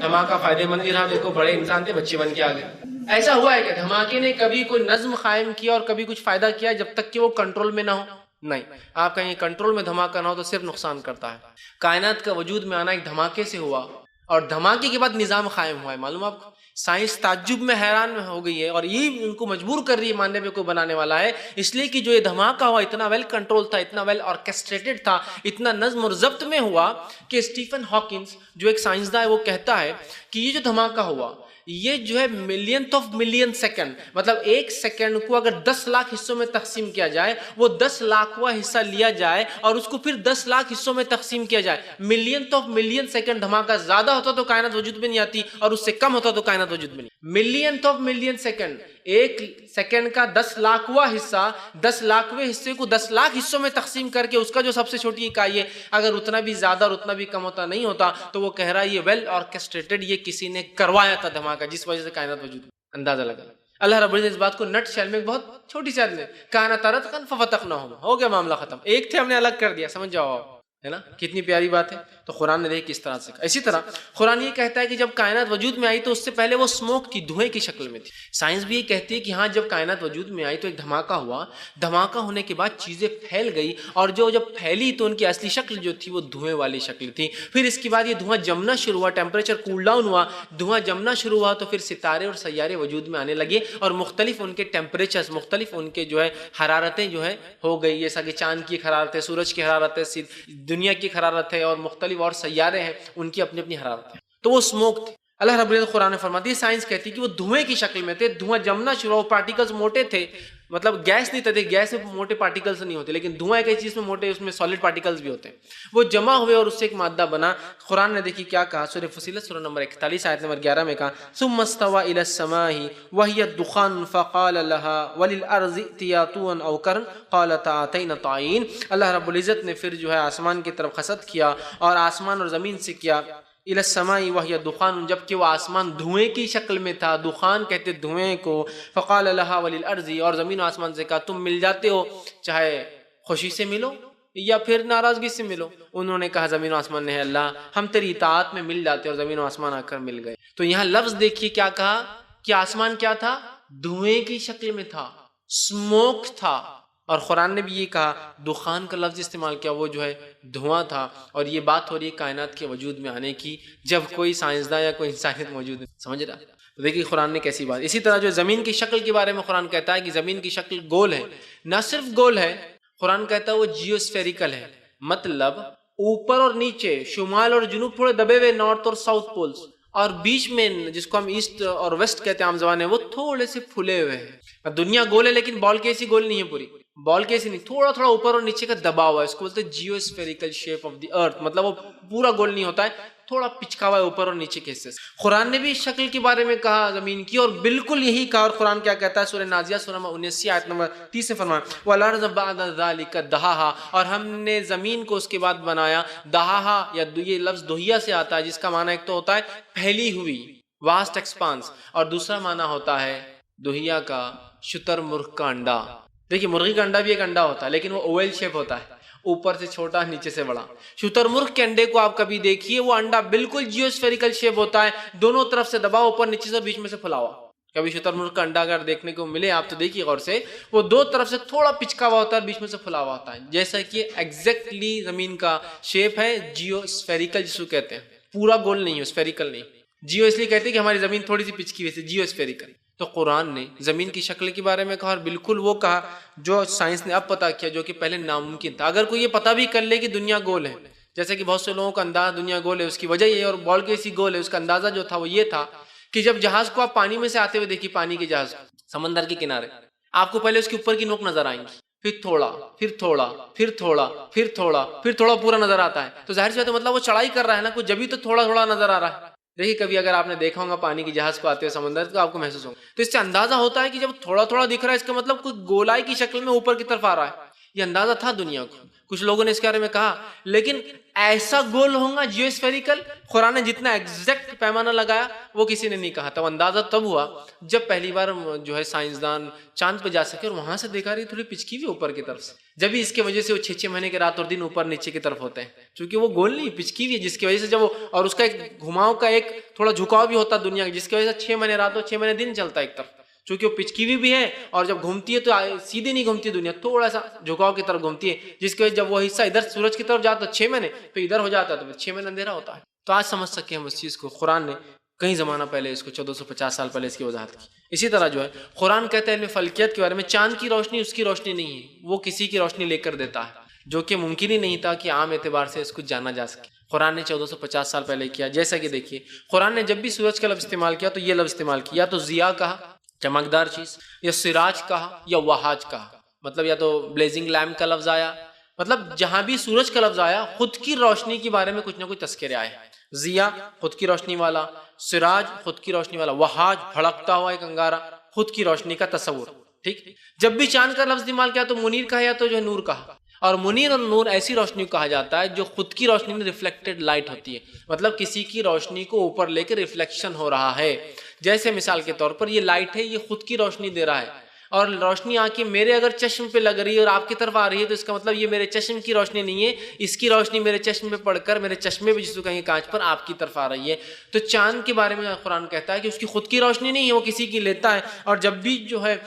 دھماکہ فائدے مند ہی رہا، دیکھو بڑے انسان تھے، بچے بن کے آ گئے۔ ایسا ہوا ہے کہ دھماکے نے کبھی کوئی نظم قائم کیا اور کبھی کچھ فائدہ کیا جب تک کہ وہ کنٹرول میں نہ ہو؟ نہیں، آپ کہیں کنٹرول میں دھماکہ نہ ہو تو صرف نقصان کرتا ہے۔ کائنات کا وجود میں آنا ایک دھماکے سے ہوا اور دھماکے کے بعد نظام قائم ہوا ہے، معلوم آپ کو؟ سائنس تعجب میں حیران ہو گئی ہے اور یہ ان کو مجبور کر رہی ہے ماننے پہ کوئی بنانے والا ہے، اس لیے کہ جو یہ دھماکہ ہوا اتنا ویل کنٹرول تھا، اتنا ویل آرکیسٹریٹڈ تھا، اتنا نظم اور ضبط میں ہوا کہ اسٹیفن ہاکنز جو ایک سائنسداں ہے وہ کہتا ہے کہ یہ جو دھماکہ ہوا یہ جو ہے ملینتھ آف ملین سیکنڈ، مطلب 1 سیکنڈ کو اگر 10 لاکھ حصوں میں تقسیم کیا جائے، وہ 10 لاکھواں حصہ لیا جائے اور اس کو پھر 10 لاکھ حصوں میں تقسیم کیا جائے، ملینتھ آف ملین سیکنڈ دھماکہ زیادہ ہوتا تو کائنات وجود میں نہیں آتی اور اس سے کم ہوتا تو کائنات وجود میں نہیں۔ ملینتھ آف ملین سیکنڈ، 1 سیکنڈ کا 10 لاکھواں حصہ، 10 لاکھویں حصے کو 10 لاکھ حصوں میں تقسیم کر کے اس کا جو سب سے چھوٹی اکائی ہے، اگر اتنا بھی زیادہ اور اتنا بھی کم ہوتا نہیں ہوتا تو وہ کہہ رہا ہے یہ ویل آرکیسٹریٹڈ، یہ کسی نے کروایا تھا دھماکہ، جس وجہ سے کائنات وجود میں۔ اندازہ لگا اللہ رب العزت اس بات کو نٹ شیل میں بہت چھوٹی سی میں کائنات رتقا ففتقناہما، ہو گیا معاملہ ختم، ایک تھے ہم نے الگ کر دیا، سمجھ جاؤ آپ، ہے نا، کتنی پیاری بات ہے۔ تو قرآن نے دیکھ کس طرح سے کہا۔ اسی طرح قرآن یہ کہتا ہے کہ جب کائنات وجود میں آئی تو اس سے پہلے وہ اسموک تھی، دھوئیں کی شکل میں تھی۔ سائنس بھی یہ کہتی ہے کہ ہاں جب کائنات وجود میں آئی تو ایک دھماکہ ہوا، دھماکہ ہونے کے بعد چیزیں پھیل گئی اور جو جب پھیلی تو ان کی اصلی شکل جو تھی وہ دھوئیں والی شکل تھی۔ پھر اس کے بعد یہ دھواں جمنا شروع ہوا، ٹیمپریچر کول ڈاؤن ہوا، دھواں جمنا شروع ہوا تو پھر ستارے اور سیارے وجود میں آنے لگے اور مختلف ان کے ٹیمپریچرز، مختلف ان کے جو ہے حرارتیں جو ہے ہو گئی، جیسا کہ چاند کی حرارت ہے، سورج کی حرارت ہے، دنیا کی حرارت ہے اور مختلف اور سیارے ہیں ان کی اپنی اپنی حرارت ہے، تو وہ اسموک تھے۔ اللہ رب العزت قرآن فرماتی ہے، سائنس کہتی ہے کہ وہ دھوئیں کی شکل میں تھے، دھواں جمنا شروع ہوا، پارٹیکلز موٹے تھے، مطلب گیس نہیں تھے، گیس میں موٹے پارٹیکلس نہیں ہوتے، لیکن دھواں ایک ایسی چیز میں موٹے، اس میں سالڈ پارٹیکلس بھی ہوتے ہیں، وہ جمع ہوئے اور اس سے ایک مادہ بنا۔ قرآن نے دیکھی کیا کہا، سورہ فصیلت سورہ نمبر 41 آیت نمبر 11 میں کہا ثم استوى الى السماء وهي الدخان فقال لها وللارض ائتيا طوعا او كرها قالتا اتينا طائعين۔ اللہ رب العزت نے پھر جو ہے آسمان کی طرف خسد کیا اور آسمان اور زمین سے کیا الى السماء وهي دخان، جبکہ وہ آسمان دھوئیں کی شکل میں تھا، دخان کہتے دھوئیں کو، فقال لها وللارض، اور زمین و آسمان سے کہا تم مل جاتے ہو، چاہے خوشی سے ملو یا پھر ناراضگی سے ملو۔ انہوں نے کہا زمین و آسمان نے، اللہ ہم تیری اطاعت میں مل جاتے، اور زمین و آسمان آ کر مل گئے۔ تو یہاں لفظ دیکھیے کیا کہا کہ آسمان کیا تھا، دھوئیں کی شکل میں تھا، اسموک تھا، اور قرآن نے بھی یہ کہا دخان کا لفظ استعمال کیا، وہ جو ہے دھواں تھا۔ اور یہ بات ہو رہی ہے کائنات کے وجود میں آنے کی، جب کوئی سائنسداں یا کوئی انسانیت موجود نہیں، سمجھ رہا؟ تو دیکھیے قرآن نے کیسی بات۔ اسی طرح جو زمین کی شکل کے بارے میں قرآن کہتا ہے کہ زمین کی شکل گول ہے، نہ صرف گول ہے، قرآن کہتا ہے وہ جیو اسفیریکل ہے، مطلب اوپر اور نیچے، شمال اور جنوب تھوڑے دبے ہوئے، نارتھ اور ساؤتھ پولز، اور بیچ میں جس کو ہم ایسٹ اور ویسٹ کہتے ہیں عام زبان میں، وہ تھوڑے سے پھولے ہوئے ہیں۔ دنیا گول ہے لیکن بال کی ایسی گول نہیں ہے، پوری بال کی ایسی نہیں، تھوڑا تھوڑا اوپر اور نیچے کا دبا ہوا ہے، اس کو بولتے ہیں جیو اسفیریکل شیپ آف دی ارتھ، مطلب وہ پورا گول نہیں ہوتا ہے، تھوڑا پچکا ہوا ہے اوپر اور نیچے کے حصے سے۔ قرآن نے بھی اس شکل کے بارے میں کہا زمین کی، اور بالکل یہی کہا۔ اور قرآن کیا کہتا ہے سورہ نازعات سورہ 79 آیت نمبر 30 سے فرمایا وَالْأَرْضَ بَعْدَ ذَلِكَ دَحَاهَا، اور ہم نے زمین کو اس کے بعد بنایا۔ دہاہا یا یہ لفظ دہیا سے آتا ہے، جس کا معنی ایک تو ہوتا ہے پھیلی ہوئی، واسٹ ایکسپانس، اور دوسرا معنی ہوتا ہے دہیا کا شتر مرغ کا انڈا۔ دیکھیے مرغی کا انڈا بھی ایک انڈا ہوتا ہے، لیکن وہ اویل شیپ ہوتا ہے، اوپر سے چھوٹا نیچے سے بڑا۔ شتر مرغ کے انڈے کو آپ کبھی دیکھیے، وہ انڈا بالکل جیو اسفیریکل شیپ ہوتا ہے، دونوں طرف سے دبا، اوپر نیچے سے، بیچ میں سے پھلا ہوا۔ کبھی شتر مرغ کا انڈا اگر دیکھنے کو ملے آپ تو دیکھیے غور سے، وہ دو طرف سے تھوڑا پچکا ہوا ہوتا ہے، بیچ میں سے پھلا ہوا ہوتا ہے، جیسا کہ ایگزیکٹلی زمین کا شیپ ہے جیو اسفیریکل، جس کو کہتے ہیں، پورا گول نہیں ہے، اسفیریکل نہیں۔ جیو اس لیے کہتے ہیں کہ ہماری زمین تھوڑی سی پچکی ہوئی، جیو اسفیریکل۔ تو قرآن نے زمین کی شکل کے بارے میں کہا، اور بالکل وہ کہا جو سائنس نے اب پتا کیا، جو کہ پہلے ناممکن تھا۔ اگر کوئی یہ پتا بھی کر لے کہ دنیا گول ہے، جیسے کہ بہت سے لوگوں کا اندازہ دنیا گول ہے، اس کی وجہ یہ ہے، اور بال کی ایسی گول ہے، اس کا اندازہ جو تھا وہ یہ تھا کہ جب جہاز کو آپ پانی میں سے آتے ہوئے دیکھیے، پانی کے جہاز سمندر کے کنارے، آپ کو پہلے اس کے اوپر کی نوک نظر آئیں گی، پھر تھوڑا، پھر تھوڑا، پھر تھوڑا، پھر تھوڑا، پھر تھوڑا پورا نظر آتا ہے۔ تو ظاہر سی بات ہے، مطلب وہ چڑھائی کر رہا ہے نا کچھ، جبھی تو تھوڑا تھوڑا نظر آ رہا ہے۔ دیکھیے کبھی اگر آپ نے دیکھا ہوگا پانی کی جہاز کو آتے ہوئے سمندر، تو آپ کو محسوس ہوگا، تو اس سے اندازہ ہوتا ہے کہ جب تھوڑا تھوڑا دکھ رہا ہے، اس کا مطلب کوئی گولائی کی شکل میں اوپر کی طرف آ رہا ہے۔ یہ اندازہ تھا دنیا کو، کچھ لوگوں نے اس کے بارے میں کہا، لیکن ایسا گول ہوگا جیو اسفیریکل، قرآن نے جتنا ایگزیکٹ پیمانہ لگایا وہ کسی نے نہیں کہا تھا۔ وہ اندازہ تب ہوا جب پہلی بار جو ہے سائنسدان چاند پہ جا سکے، اور وہاں سے دیکھا رہی تھوڑی پچکی بھی اوپر کی طرف سے، جب بھی اس کی وجہ سے وہ 6 مہینے کے رات اور دن اوپر نیچے کی طرف ہوتے ہیں، چونکہ وہ گول نہیں پچکی بھی ہے، جس کی وجہ سے جب وہ، اور اس کا ایک گھماؤ کا ایک تھوڑا جھکاؤ بھی ہوتا ہے دنیا کا، جس کی وجہ سے 6 مہینے رات اور 6 مہینے دن چلتا ہے ایک طرف، چونکہ وہ پچکی بھی ہے، اور جب گھومتی ہے تو سیدھی نہیں گھومتی دنیا، تھوڑا سا جھکاؤ کی طرف گھومتی ہے، جس کی وجہ جب وہ حصہ ادھر سورج کی طرف جاتا ہے 6 مہینے، تو ادھر ہو جاتا ہے، تو 6 مہینے اندھیرا ہوتا ہے۔ تو آج سمجھ سکے ہم اس چیز کو، قرآن نے کئی زمانہ پہلے اس کو 1450 سال پہلے اس کی وضاحت کی۔ اسی طرح جو ہے قرآن کہتا ہے علم فلکیت کے بارے میں، چاند کی روشنی اس کی روشنی نہیں ہے، وہ کسی کی روشنی لے کر دیتا ہے، جو کہ ممکن ہی نہیں تھا کہ عام اعتبار سے اس کو جانا جا سکے۔ قرآن نے 1450 سال پہلے کیا۔ جیسا کہ دیکھیے قرآن نے جب بھی سورج کا لفظ استعمال کیا تو یہ لفظ استعمال کیا، یا تو ضیاء کہا، چمکدار چیز، یا سراج کہا، یا وہاج کہا، مطلب یا تو بلیزنگ لیمپ کا لفظ آیا، مطلب جہاں بھی سورج کا لفظ آیا خود کی روشنی کے بارے میں کچھ نہ کچھ تذکرے آئے۔ ضیاء خود کی روشنی والا، سراج خود کی روشنی والا، وہاج بھڑکتا ہوا ایک انگارہ، خود کی روشنی کا تصور۔ ٹھیک، جب بھی چاند کا لفظ استعمال کیا تو منیر کہا یا تو جو ہے نور کہا، اور منیر اور نور ایسی روشنی کو کہا جاتا ہے جو خود کی روشنی میں ریفلیکٹڈ لائٹ ہوتی ہے، مطلب کسی کی روشنی کو اوپر لے کے ریفلیکشن ہو رہا ہے۔ جیسے مثال کے طور پر یہ لائٹ ہے، یہ خود کی روشنی دے رہا ہے، اور روشنی آ کے میرے اگر چشم پہ لگ رہی ہے اور آپ کی طرف آ رہی ہے تو اس کا مطلب یہ میرے چشم کی روشنی نہیں ہے، اس کی روشنی میرے چشم پہ پڑ کر میرے چشمے پہ جس کو کہیں کانچ پر آپ کی طرف آ رہی ہے۔ تو چاند کے بارے میں قرآن کہتا ہے کہ اس کی خود کی روشنی نہیں ہے، وہ کسی کی لیتا ہے، اور جب بھی جو ہے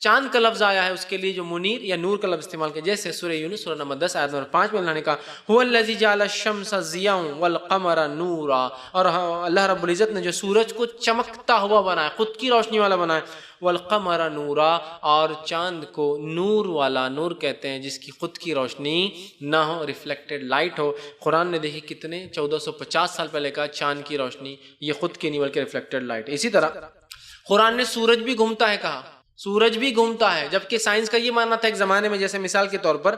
چاند کا لفظ آیا ہے اس کے لیے جو منیر یا نور کا لفظ استعمال کیا، جیسے سورہ یونس سورہ نمبر 10 آیت نمبر 5 میں اللہ نے کہا هو الذی جعل الشمس ضیاء والقمر نورا، اور اللہ رب العزت نے جو سورج کو چمکتا ہوا بنایا، خود کی روشنی والا بنایا، والقمر نورا، اور چاند کو نور والا، نور کہتے ہیں جس کی خود کی روشنی نہ ہو، ریفلیکٹڈ لائٹ ہو۔ قرآن نے دیکھی کتنے 1450 سال پہلے کہا چاند کی روشنی یہ خود کی نہیں بلکہ ریفلیکٹڈ لائٹ۔ اسی طرح قرآن نے سورج بھی گھومتا ہے کہا، سورج بھی گھومتا ہے، جبکہ سائنس کا یہ ماننا تھا ایک زمانے میں، جیسے مثال کے طور پر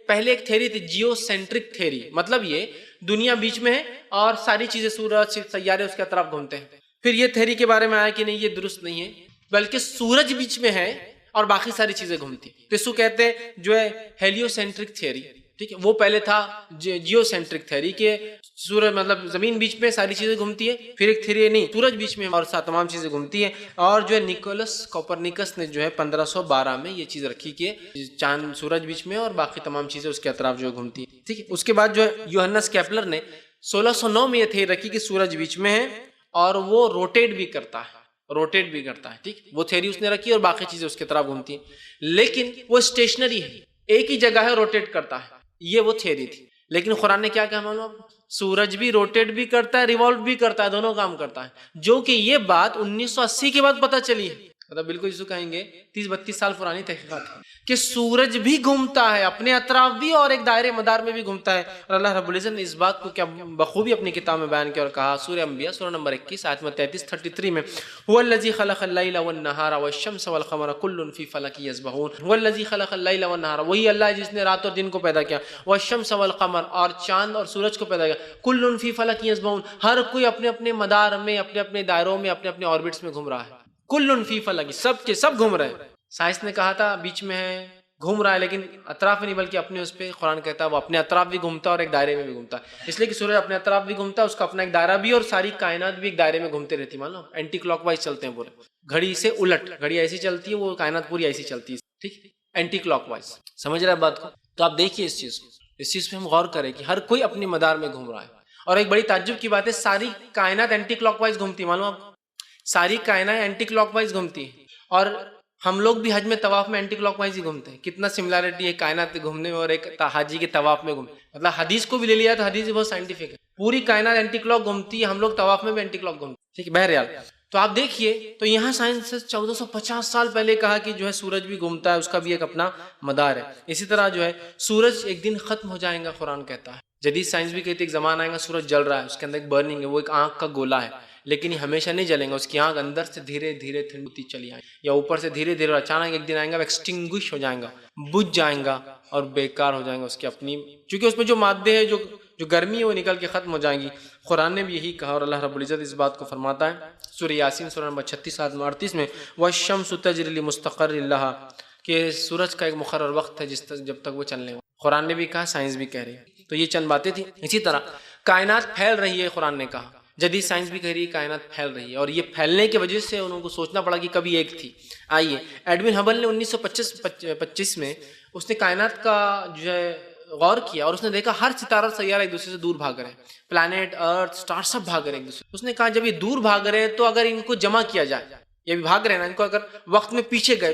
پہلے ایک تھیوری تھی جیو سینٹرک تھیوری، مطلب یہ دنیا بیچ میں ہے اور ساری چیزیں سورج سیارے اس کے اطراف گھومتے ہیں. پھر یہ تھیوری کے بارے میں آیا کہ نہیں، یہ درست نہیں ہے، بلکہ سورج بیچ میں ہے اور باقی ساری چیزیں گھومتی ہیں. تو اس کو کہتے ہیں جو ہے ہیلیو سینٹرک تھیوری. ٹھیک ہے، وہ پہلے تھا جیو سینٹرک تھیوری کہ سورج مطلب زمین بیچ میں ساری چیزیں گھومتی ہے. پھر ایک تھیوری نہیں، سورج بیچ میں اور تمام چیزیں گھومتی ہیں. اور جو ہے نیکولس کوپرنیکس نے جو ہے 1512 میں یہ چیز رکھی کہ چاند سورج بیچ میں اور باقی تمام چیزیں اس کے اطراف جو ہے گھومتی ہیں. ٹھیک ہے، اس کے بعد جو ہے یوہنس کیپلر نے 1609 میں یہ تھیوری رکھی کہ سورج بیچ میں ہے اور وہ روٹیٹ بھی کرتا ہے. ٹھیک، وہ تھیوری اس نے رکھی اور باقی چیزیں اس کے طرف گھومتی ہیں، لیکن وہ اسٹیشنری ہے، ایک ہی جگہ ہے، روٹیٹ کرتا ہے. یہ وہ تھیوری تھی. لیکن قرآن نے کیا کہا معلوم؟ سورج بھی روٹیٹ بھی کرتا ہے، ریوالو بھی کرتا ہے، دونوں کام کرتا ہے. جو کہ یہ بات 1980 کے بعد پتہ چلی ہے، مطلب بالکل جسے کہیں گے 30-32 سال پرانی تحقیقات ہے کہ سورج بھی گھومتا ہے اپنے اطراف بھی اور ایک دائرے مدار میں بھی گھومتا ہے. اور اللہ رب العزت نے اس بات کو کیا بخوبی اپنی کتاب میں بیان کیا اور کہا، سورہ انبیاء سورہ نمبر 21 آیت 33 میں، هو الذی خلق اللیل والنہار والشمس والقمر کل فی فلک یسبحون. هو الذی خلق اللیل والنہار، وہی اللہ ہے جس نے رات اور دن کو پیدا کیا، والشمس والقمر، اور چاند اور سورج کو پیدا کیا، کل فی فلک یسبحون، ہر کوئی اپنے اپنے مدار میں، اپنے اپنے دائروں میں، اپنے اپنے آربٹس میں گھوم رہا ہے. کل فی فلک، سب کے سب گھوم رہے ہیں. سائنس نے کہا تھا بیچ میں ہے، گھوم رہا ہے، لیکن اطراف میں نہیں بلکہ اپنے اس پہ. قرآن کہتا ہے وہ اپنے اطراف بھی گھومتا ہے اور ایک دائرے میں بھی گھومتا ہے، اس لیے کہ سورج اپنے اطراف بھی گھومتا ہے، اس کا اپنا ایک دائرہ بھی، اور ساری کائنات بھی ایک دائرے میں گھومتے رہتی. مان لو اینٹی کلاک وائز چلتے ہیں پورے، گھڑی سے الٹ، گھڑی ایسی چلتی ہے، وہ کائنات پوری ایسی چلتی ہے. ٹھیک، اینٹی کلاک وائز. سمجھ رہے ہیں بات کو؟ تو آپ دیکھیے اس چیز کو، اس چیز پہ ہم غور کریں کہ ہر کوئی اپنے مدار میں گھوم رہا ہے. اور ایک بڑی تعجب کی بات ہے، ساری کائنات اینٹی کلاک وائز گھومتی ہے. معلوم آپ، ساری کائنات اینٹی کلاک وائز گھومتی ہے، اور ہم لوگ بھی حج میں طواف میں اینٹی کلاک وائز ہی گھومتے ہیں. کتنا سملارٹی ہے کائنات کے گھومنے میں اور ایک حاجی کے طواف میں گھومنے. مطلب حدیث کو بھی لے لیا تو حدیث بھی بہت سائنٹیفک ہے، پوری کائنات اینٹی کلاک گھومتی ہے، ہم لوگ طواف میں بھی اینٹی کلاک گھومتے ہیں. ٹھیک ہے، بہرحال تو آپ دیکھیے، تو یہاں سائنس سے 1450 سال پہلے کہا کہ جو ہے سورج بھی گھومتا ہے، اس کا بھی ایک اپنا مدار ہے. اسی طرح جو ہے سورج ایک دن ختم ہو جائے گا، قرآن کہتا ہے. جدید سائنس بھی کہتی ہے ایک زمانہ آئے گا سورج جل رہا ہے، اس کے اندر ایک برننگ ہے، وہ ایک آنکھ کا گولا ہے، لیکن یہ ہمیشہ نہیں جلیں گا. اس کی آنکھ اندر سے دھیرے دھیرے ٹھنڈی چلی آئے یا اوپر سے دھیرے دھیرے، اچانک ایک دن آئیں گا ایکسٹنگوش ہو جائیں گا، بجھ جائیں گا اور بیکار ہو جائیں گا اس کی اپنی، چونکہ اس میں جو مادے ہیں، جو گرمی ہے وہ نکل کے ختم ہو جائیں گی. قرآن نے بھی یہی کہا، اور اللہ رب العزت اس بات کو فرماتا ہے سورہ یاسین سورہ نمبر 36 آیت 38 میں، وَالشَّمْسُ تَجْرِی لِمُسْتَقَرٍّ لَهَا، کہ سورج کا ایک مقرر وقت ہے جب تک وہ چلنے والا. قرآن نے بھی کہا، سائنس بھی کہہ رہی ہے. تو یہ چند باتیں تھیں. اسی طرح کائنات پھیل رہی ہے، قرآن نے کہا، جدید سائنس بھی کہہ رہی ہے کائنات پھیل رہی ہے، اور یہ پھیلنے کی وجہ سے انہوں کو سوچنا پڑا کہ کبھی ایک تھی. آئیے ایڈوین ہبل نے 1925 میں اس نے کائنات کا جو ہے غور کیا، اور اس نے دیکھا ہر ستارہ سیارہ ایک دوسرے سے دور بھاگ رہے ہیں، پلانٹ، ارتھ، سٹار سب بھاگ رہے ہیں ایک دوسرے. اس نے کہا جب یہ دور بھاگ رہے ہیں تو اگر ان کو جمع کیا جائے، یہ بھی بھاگ رہے ہیں نا، ان کو اگر وقت میں پیچھے گئے،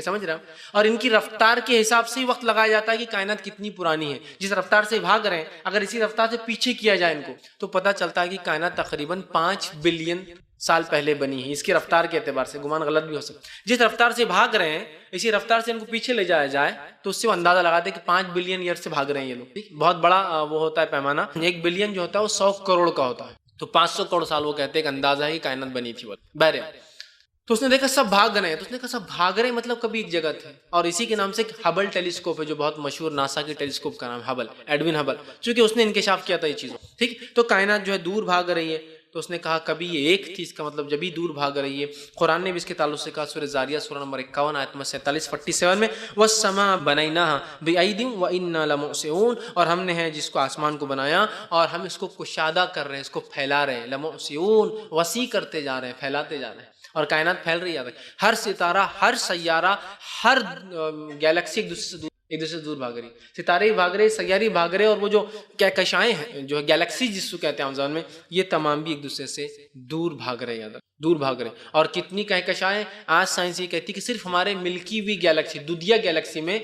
سمجھ رہے ہیں، اور ان کی رفتار کے حساب سے ہی وقت لگایا جاتا ہے کہ کائنات کتنی پرانی ہے. جس رفتار سے بھاگ رہے ہیں اگر اسی رفتار سے پیچھے کیا جائے ان کو، تو پتہ چلتا ہے کہ کائنات تقریباً 5 بلین سال پہلے بنی ہے. اس کی رفتار کے اعتبار سے گمان غلط بھی ہو سکتا ہے. جس رفتار سے بھاگ رہے ہیں اسی رفتار سے ان کو پیچھے لے جایا جائے تو اس سے وہ اندازہ لگاتے ہیں کہ 5 بلین ایئر سے بھاگ رہے ہیں یہ لوگ. بہت بڑا وہ ہوتا ہے پیمانہ. 1 بلین جو ہوتا ہے وہ 100 کروڑ کا ہوتا ہے، تو 500 کروڑ سال وہ کہتے ہیں کہ اندازہ ہے کہ کائنات بنی تھی. بہرحال تو اس نے دیکھا سب بھاگ رہے ہیں، تو اس نے کہا سب بھاگ رہے ہیں مطلب کبھی ایک جگہ تھے. اور اسی کے نام سے ہبل ٹیلیسکوپ ہے جو بہت مشہور، ناسا کے ٹیلیسکوپ کا نام ہبل، ایڈوین ہبل، چونکہ اس نے انکشاف کیا تھا یہ چیزوں. ٹھیک، تو کائنات جو ہے دور بھاگ رہی ہے، تو اس نے کہا کبھی یہ ایک تھی، اس کا مطلب جب بھی دور بھاگ رہی ہے. قرآن نے بھی اس کے تعلق سے کہا سورہ زاریہ سورہ نمبر 51 آیت 47 میں، وَالسَّمَاءَ بَنَيْنَاهَا بِأَيْدٍ وَإِنَّا لَمُوسِعُونَ، اور ہم نے ہے جس کو آسمان کو بنایا اور ہم اس کو کشادہ کر رہے ہیں، اس کو پھیلا رہے ہیں. لَمُوسِعُونَ، وسیع کرتے جا رہے ہیں، پھیلاتے جا رہے ہیں. اور کائنات پھیل رہی ہے، ہر ستارہ، ہر سیارہ، ہر گیلیکسی ایک دوسرے سے دور بھاگ رہی. ستارے بھاگ رہے، سیارے بھاگ رہے، اور وہ جو کہکشائیں ہیں جو گیلیکسی جس کو کہتے ہیں عام زبان میں، یہ تمام بھی ایک دوسرے سے دور بھاگ رہے ہیں، دور بھاگ رہے. اور کتنی کہکشائیں، آج سائنس یہ کہتی ہے کہ صرف ہمارے ملکی وی گیلیکسی، دودھیا گیلیکسی میں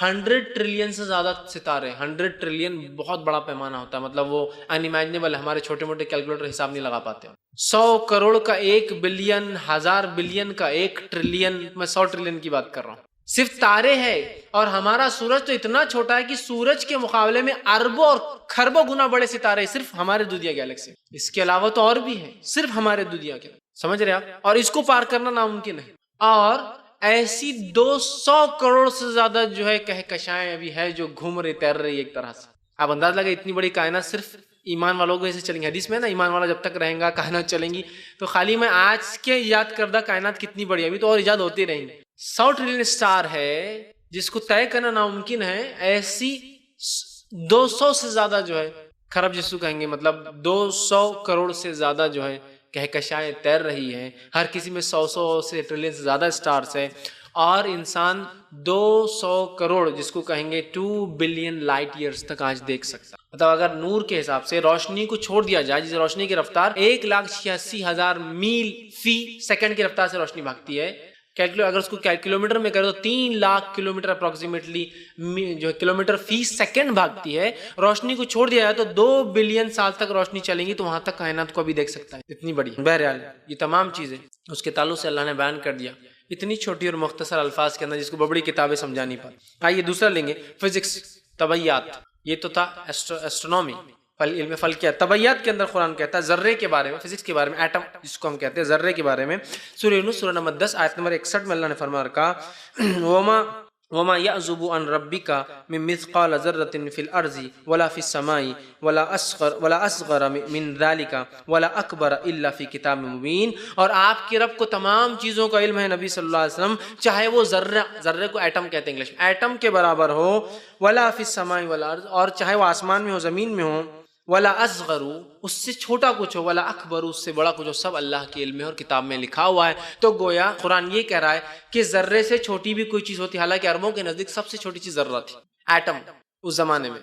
100 ٹریلین سے زیادہ ستارے. 100 ٹریلین بہت بڑا پیمانہ ہوتا ہے، مطلب وہ انیمیجنیبل، ہمارے چھوٹے موٹے کیلکولیٹر حساب نہیں لگا پاتے. 100 کروڑ کا 1 بلین، 1000 بلین کا 1 ٹریلین، میں 100 ٹریلین کی بات کر رہا ہوں. صرف تارے ہیں، اور ہمارا سورج تو اتنا چھوٹا ہے کہ سورج کے مقابلے میں اربوں اور کھربوں گنا بڑے ستارے صرف ہمارے دودھیا گیلیکسی. اس کے علاوہ تو اور بھی ہیں، صرف ہمارے دودھیا کے. سمجھ رہے آپ؟ اور اس کو پار کرنا ناممکن ہے. اور ایسی 200 کروڑ سے زیادہ جو ہے کہکشائیں ابھی ہے جو گھوم رہی تیر رہی ایک طرح سے. آپ انداز لگا اتنی بڑی کائنات صرف ایمان والوں کو ایسے چلیں گے. حدیث میں نا ایمان والا جب تک رہیں گا کائنات چلیں گی. تو خالی میں آج کے ایجاد کردہ کائنات کتنی بڑی ہے, ابھی تو اور ایجاد ہوتے رہیں گے. 100 ٹریلین سٹار ہے جس کو طے کرنا ناممکن ہے. ایسی 200 سے زیادہ جو ہے خراب جس کو کہیں گے, مطلب 200 کروڑ سے زیادہ جو ہے کہکشائیں تیر رہی ہے. ہر کسی میں 100 سے ٹریلین سے زیادہ سٹارز ہے. اور انسان 200 کروڑ جس کو کہیں گے 2 بلین لائٹ ایئرز تک آج دیکھ سکتا. مطلب اگر نور کے حساب سے روشنی کو چھوڑ دیا جائے, جس روشنی کی رفتار 1,86,000 میل فی سیکنڈ کی رفتار سے روشنی بھاگتی ہے, اگر اس کو کلومیٹر میں کرے تو 3 لاکھ کلومیٹر اپروکسیمیٹلی جو کلومیٹر فی سیکنڈ بھاگتی ہے. روشنی کو چھوڑ دیا جائے تو 2 بلین سال تک روشنی چلیں گی, تو وہاں تک کائنات کو بھی دیکھ سکتا ہے. اتنی بڑی. بہرحال یہ تمام چیزیں اس کے تعلق سے اللہ نے بیان کر دیا اتنی چھوٹی اور مختصر الفاظ کے اندر, جس کو بڑی کتابیں سمجھا نہیں پاتی. آئیے دوسرا لیں گے, فزکس, طبیعیات. یہ تو تھا ایسٹرونومی, علم فلکیات. طبیعیات کے اندر قرآن کہتا ہے ذرے کے بارے میں, فزکس کے بارے میں, ایٹم جس کو ہم کہتے ہیں, ذرے کے بارے میں. سورہ یونس سورہ نمبر 10 آیت نمبر 61 میں اللہ نے فرما رکھا, وما يعزب عن ربك من مثقال ذرة في الارض ولا في السماء ولا اصغر من ذلك ولا اکبر الا في کتاب مبین. اور آپ کے رب کو تمام چیزوں کا علم ہے نبی صلی اللہ علیہ وسلم, چاہے وہ ذرے کو ایٹم کہتے ہیں انگلش میں, ایٹم کے برابر ہو, ولا في السماء والارض, اور چاہے وہ آسمان میں ہو زمین میں ہو, ولا اصغر, اس سے چھوٹا کچھ ہو, ولا اکبر, اس سے بڑا کچھ ہو, سب اللہ کے علم میں اور کتاب میں لکھا ہوا ہے. تو گویا قرآن یہ کہہ رہا ہے کہ ذرے سے چھوٹی بھی کوئی چیز ہوتی, حالانکہ عربوں کے نزدیک سب سے چھوٹی چیز ذرہ تھی, ایٹم اس زمانے میں.